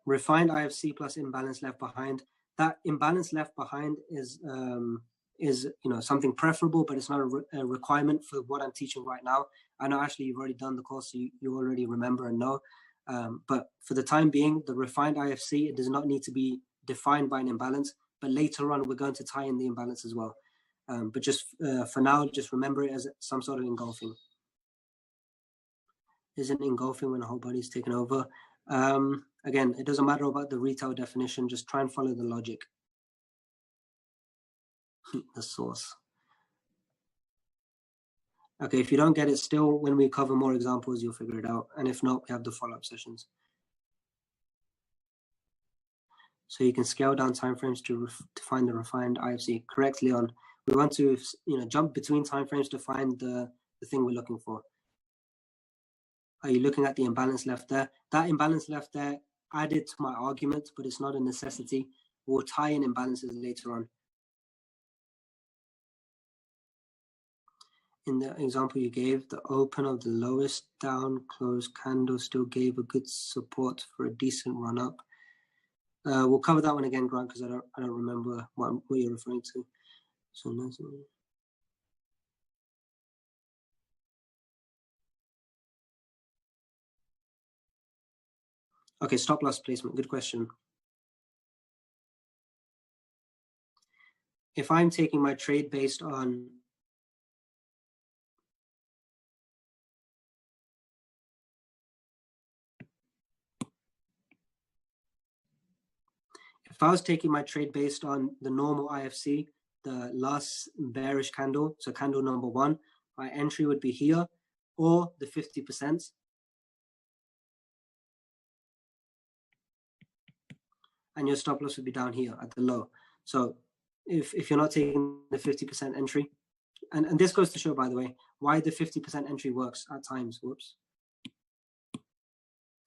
Refined IFC plus imbalance left behind. That imbalance left behind is you know, something preferable, but it's not a requirement for what I'm teaching right now. I know actually you've already done the course, so you already remember and know. But for the time being, the refined IFC, it does not need to be defined by an imbalance, but later on we're going to tie in the imbalance as well. But just for now, just remember it as some sort of engulfing. Isn't engulfing when a whole body is taken over? Again, it doesn't matter about the retail definition, just try and follow the logic. The source. Okay, if you don't get it still, when we cover more examples, you'll figure it out. And if not, we have the follow-up sessions. So you can scale down timeframes to find the refined IFC. Correct, Leon. We want to, you know, jump between timeframes to find the thing we're looking for. Are you looking at the imbalance left there? That imbalance left there added to my argument, but it's not a necessity. We'll tie in imbalances later on. In the example you gave, the open of the lowest down close candle still gave a good support for a decent run up. We'll cover that one again, Grant, because I don't remember what you're referring to. So that's okay, stop loss placement. Good question. If I'm taking my trade based on if I was taking my trade based on the normal IFC, the last bearish candle, so candle number 1, our entry would be here, or the 50%. And your stop loss would be down here at the low. So if you're not taking the 50% entry, and this goes to show, by the way, why the 50% entry works at times. Whoops.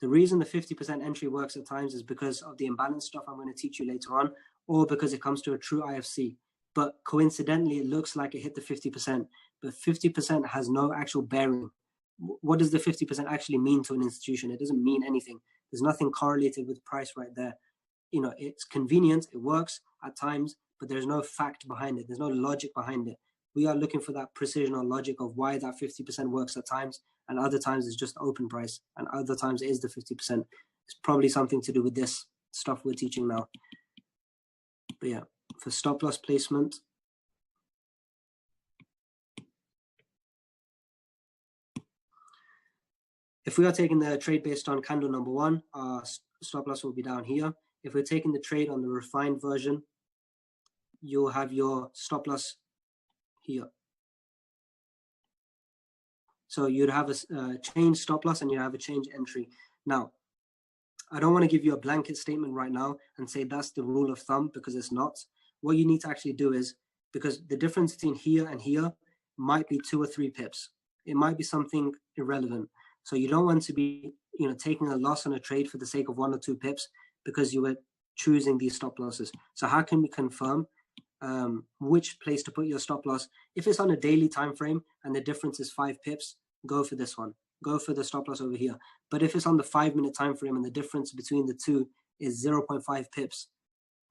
The reason the 50% entry works at times is because of the imbalance stuff I'm going to teach you later on, or because it comes to a true IFC. But coincidentally, it looks like it hit the 50%, but 50% has no actual bearing. What does the 50% actually mean to an institution? It doesn't mean anything. There's nothing correlated with price right there. You know, it's convenient, it works at times, but there's no fact behind it. There's no logic behind it. We are looking for that precision or logic of why that 50% works at times, and other times it's just the open price, and other times it is the 50%. It's probably something to do with this stuff we're teaching now. But yeah, for stop loss placement, if we are taking the trade based on candle number 1, our stop loss will be down here. If we're taking the trade on the refined version, you'll have your stop loss here. So you'd have a change stop loss and you have a change entry. Now, I don't want to give you a blanket statement right now and say that's the rule of thumb, because it's not. What you need to actually do is, because the difference between here and here might be 2 or 3 pips. It might be something irrelevant. So you don't want to be, you know, taking a loss on a trade for the sake of 1 or 2 pips because you were choosing these stop losses. So how can we confirm which place to put your stop loss? If it's on a daily time frame and the difference is 5 pips, go for this one. Go for the stop loss over here. But if it's on the 5-minute time frame and the difference between the two is 0.5 pips,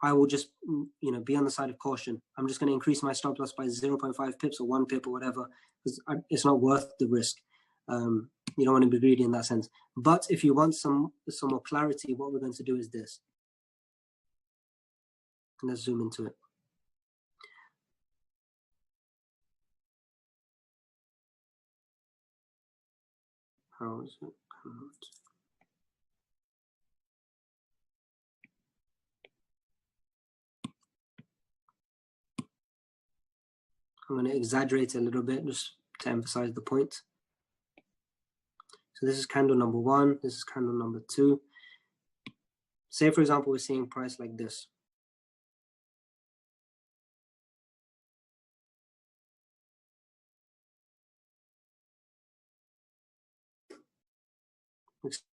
I will just, you know, be on the side of caution. I'm just going to increase my stop loss by 0.5 pips or 1 pip or whatever, because it's not worth the risk. You don't want to be greedy in that sense. But if you want some more clarity, what we're going to do is this. Let's zoom into it. How is it? I'm going to exaggerate it a little bit just to emphasize the point. So this is candle number 1. This is candle number 2. Say, for example, we're seeing price like this.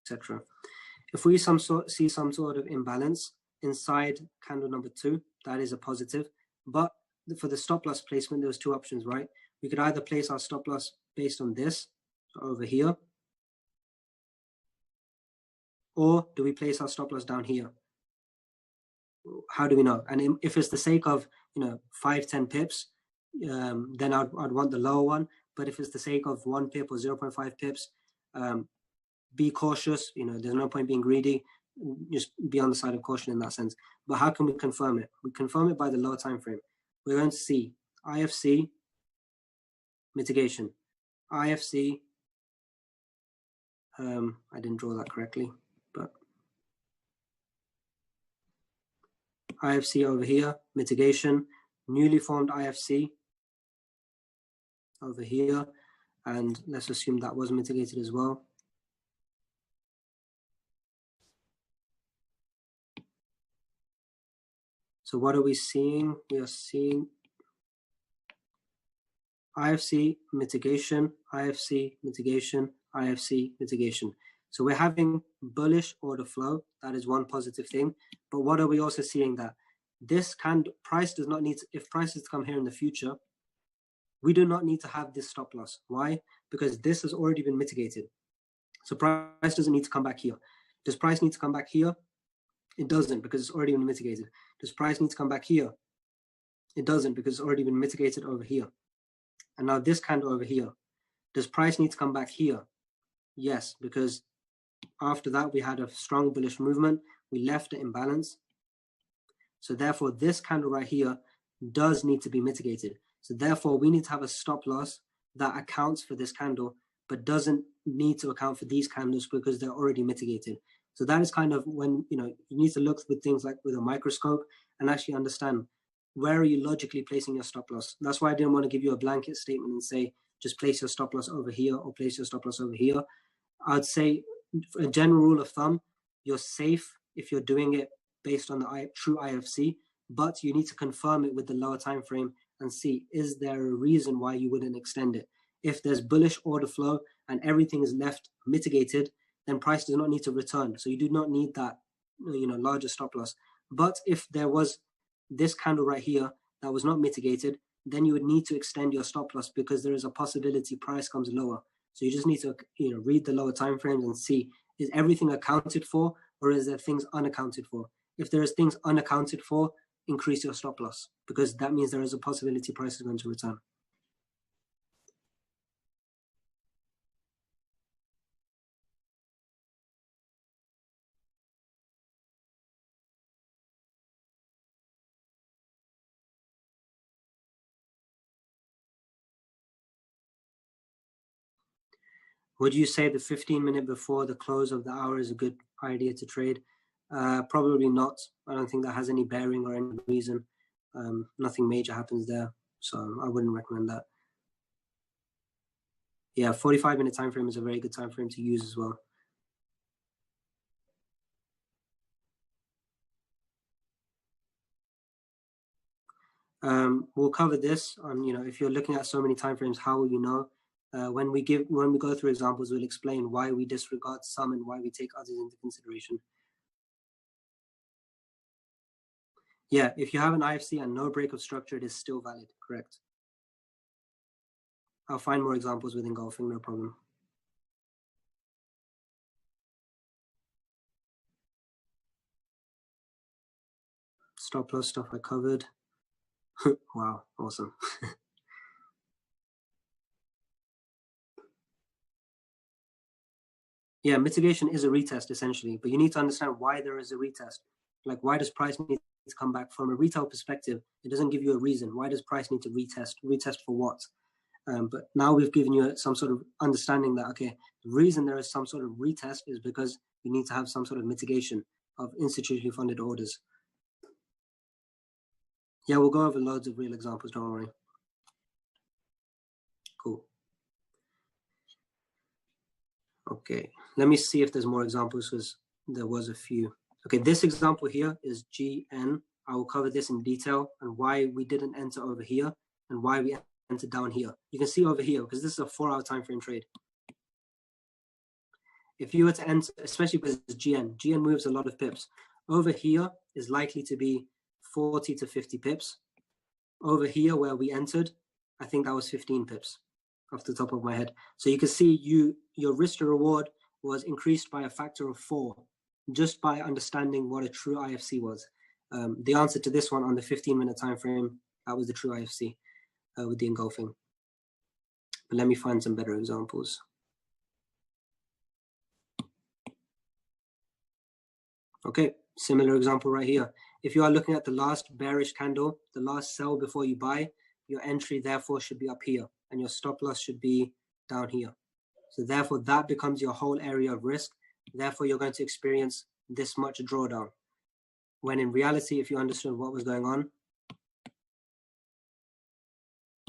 Etc. If we see some sort of imbalance inside candle number 2, that is a positive. But for the stop loss placement, there was 2 options, right? We could either place our stop loss based on this, so over here, or do we place our stop loss down here? How do we know? And if it's the sake of, you know, 5-10 pips, then I'd want the lower one. But if it's the sake of 1 pip or 0.5 pips, be cautious. You know, there's no point being greedy. Just be on the side of caution in that sense. But how can we confirm it? We confirm it by the lower time frame. We're going to see IFC mitigation, IFC. I didn't draw that correctly, but IFC over here, mitigation, newly formed IFC over here, and let's assume that was mitigated as well. So what are we seeing? We are seeing IFC mitigation, IFC mitigation, IFC mitigation. So we're having bullish order flow. That is one positive thing. But what are we also seeing? That this price does not need to, if prices come here in the future, we do not need to have this stop loss. Why? Because this has already been mitigated. So price doesn't need to come back here. Does price need to come back here? It doesn't, because it's already been mitigated. Does price need to come back here? It doesn't, because it's already been mitigated over here. And now this candle over here, does price need to come back here? Yes, because after that we had a strong bullish movement. We left it in balance. So therefore this candle right here does need to be mitigated. So therefore we need to have a stop loss that accounts for this candle, but doesn't need to account for these candles because they're already mitigated. So that is kind of when, you know, you need to look with things like with a microscope and actually understand where are you logically placing your stop loss? That's why I didn't want to give you a blanket statement and say, just place your stop loss over here or place your stop loss over here. I'd say a general rule of thumb, you're safe if you're doing it based on the true IFC, but you need to confirm it with the lower time frame and see, is there a reason why you wouldn't extend it? If there's bullish order flow and everything is left mitigated, then price does not need to return. So you do not need that, larger stop loss. But if there was this candle right here that was not mitigated, then you would need to extend your stop loss because there is a possibility price comes lower. So you just need to, read the lower time frames and see, is everything accounted for or is there things unaccounted for? If there is things unaccounted for, increase your stop loss because that means there is a possibility price is going to return. Would you say the 15-minute before the close of the hour is a good idea to trade? Probably not. I don't think that has any bearing or any reason. Nothing major happens there, so I wouldn't recommend that. Yeah, 45-minute time frame is a very good time frame to use as well. We'll cover this on, if you're looking at so many time frames, how will you know? When we go through examples, we'll explain why we disregard some and why we take others into consideration. Yeah, if you have an IFC and no break of structure, it is still valid, correct? I'll find more examples with engulfing, no problem. Stop loss stuff I covered. Wow, awesome. Yeah, mitigation is a retest essentially, but you need to understand why there is a retest. Like, why does price need to come back? From a retail perspective, it doesn't give you a reason. Why does price need to retest? Retest for what? But now we've given you some sort of understanding that, okay, the reason there is some sort of retest is because you need to have some sort of mitigation of institutionally funded orders. Yeah, we'll go over loads of real examples, don't worry. Cool. Okay, let me see if there's more examples because there was a few. Okay, this example here is GN. I will cover this in detail and why we didn't enter over here and why we entered down here. You can see over here, because this is a 4-hour time frame trade. If you were to enter, especially because it's GN moves a lot of pips. Over here is likely to be 40 to 50 pips. Over here where we entered, I think that was 15 pips off the top of my head. So you can see your risk to reward was increased by a factor of 4 just by understanding what a true IFC was. The answer to this one on the 15-minute time frame, that was the true IFC with the engulfing. But let me find some better examples. Okay, similar example right here. If you are looking at the last bearish candle, the last sell before you buy, your entry therefore should be up here and your stop loss should be down here. So therefore that becomes your whole area of risk. Therefore you're going to experience this much drawdown. When in reality, if you understood what was going on,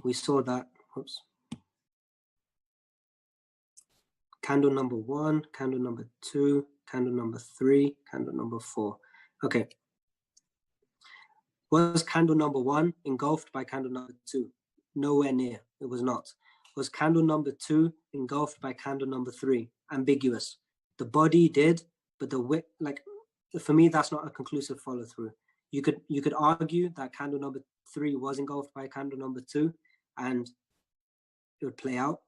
we saw that, oops, candle number 1, candle number 2, candle number 3, candle number 4. Okay. Was candle number 1 engulfed by candle number 2? Nowhere near. It was not. Was candle number 2 engulfed by candle number 3? Ambiguous. The body did, but the wick, like, for me, that's not a conclusive follow through. You could argue that candle number 3 was engulfed by candle number 2, and it would play out.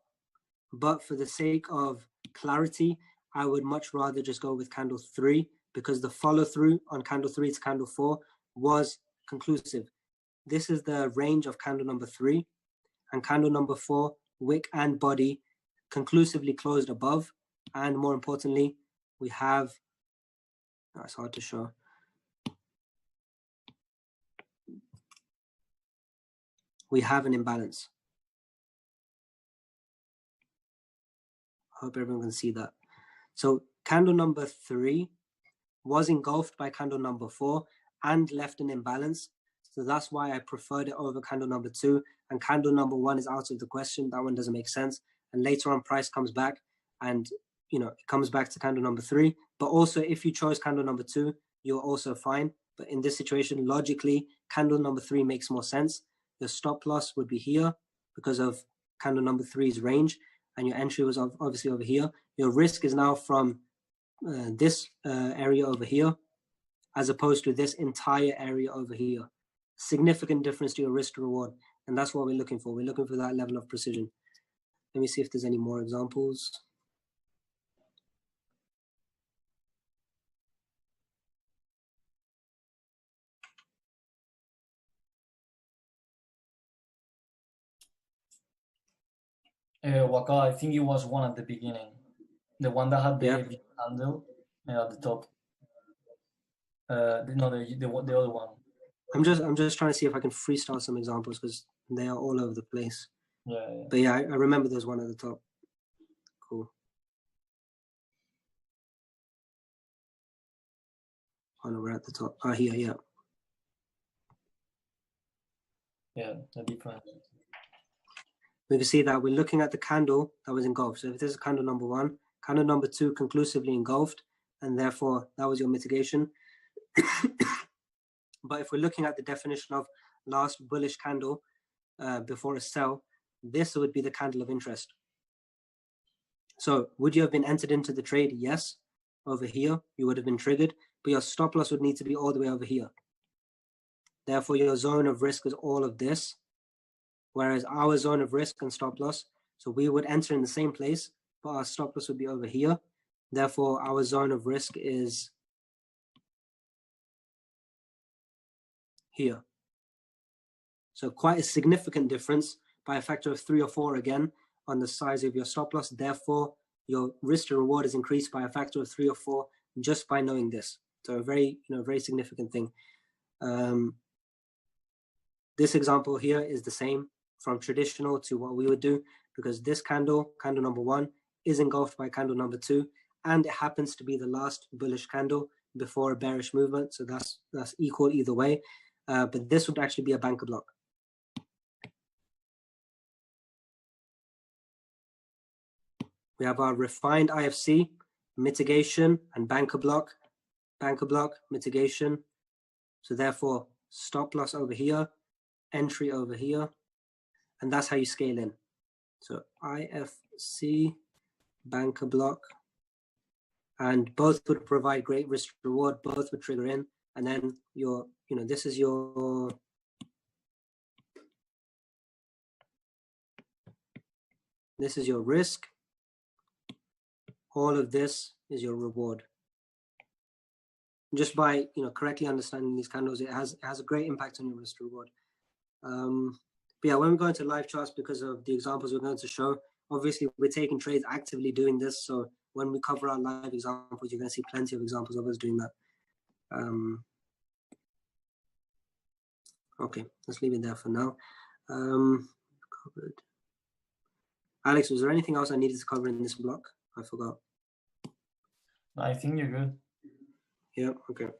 But for the sake of clarity, I would much rather just go with candle 3 because the follow through on candle 3 to candle 4 was conclusive. This is the range of candle number 3, and candle number 4, wick and body conclusively closed above. And more importantly, we have, it's hard to show. We have an imbalance. I hope everyone can see that. So candle number 3 was engulfed by candle number 4 and left an imbalance. So that's why I preferred it over candle number 2. And candle number 1 is out of the question. That one doesn't make sense. And later on, price comes back and, you know, it comes back to candle number 3. But also, if you chose candle number 2, you're also fine. But in this situation, logically, candle number 3 makes more sense. Your stop loss would be here because of candle number 3's range. And your entry was obviously over here. Your risk is now from this area over here, as opposed to this entire area over here. Significant difference to your risk to reward. And that's what we're looking for. We're looking for that level of precision. Let me see if there's any more examples. Waka, I think it was one at the beginning. The one that had the Yeah. big handle at the top. No, the other one. I'm just trying to see if I can freestyle some examples because they are all over the place. Yeah. But yeah, I remember there's one at the top. Cool. Oh no, we're at the top. Ah, here, yeah. Yeah, the difference. We can see that we're looking at the candle that was engulfed. So if this is candle number 1, candle number 2 conclusively engulfed, and therefore that was your mitigation. But if we're looking at the definition of last bullish candle before a sell, this would be the candle of interest. So would you have been entered into the trade? Yes. Over here, you would have been triggered, but your stop loss would need to be all the way over here. Therefore, your zone of risk is all of this, whereas our zone of risk and stop loss, so we would enter in the same place, but our stop loss would be over here. Therefore, our zone of risk is here. So quite a significant difference by a factor of 3 or 4 again on the size of your stop loss. Therefore, your risk to reward is increased by a factor of 3 or 4 just by knowing this. So a very, very significant thing. This example here is the same from traditional to what we would do, because this candle number 1, is engulfed by candle number 2, and it happens to be the last bullish candle before a bearish movement. So that's equal either way. But this would actually be a banker block. We have our refined IFC, mitigation, and banker block, mitigation. So therefore, stop loss over here, entry over here, and that's how you scale in. So IFC, banker block, and both would provide great risk reward, both would trigger in, and then your, this is your risk. All of this is your reward. Just by correctly understanding these candles, it has a great impact on your risk reward. But yeah, when we go into live charts, because of the examples we're going to show, obviously we're taking trades actively doing this. So when we cover our live examples, you're going to see plenty of examples of us doing that. Okay, let's leave it there for now. Covered. Alex, was there anything else I needed to cover in this block? I forgot. I think you're good. Yeah, okay. All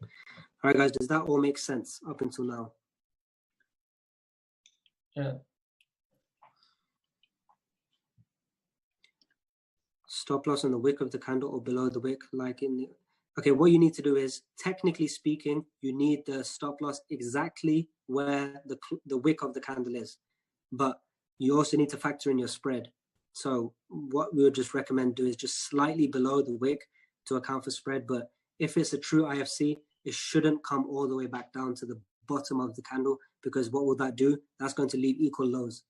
right, guys, does that all make sense up until now? Yeah. Stop loss on the wick of the candle or below the wick, like in the... Okay, what you need to do is, technically speaking, you need the stop loss exactly where the wick of the candle is. But you also need to factor in your spread. So what we would just recommend do is just slightly below the wick to account for spread. But if it's a true IFC, it shouldn't come all the way back down to the bottom of the candle, because what will that do? That's going to leave equal lows.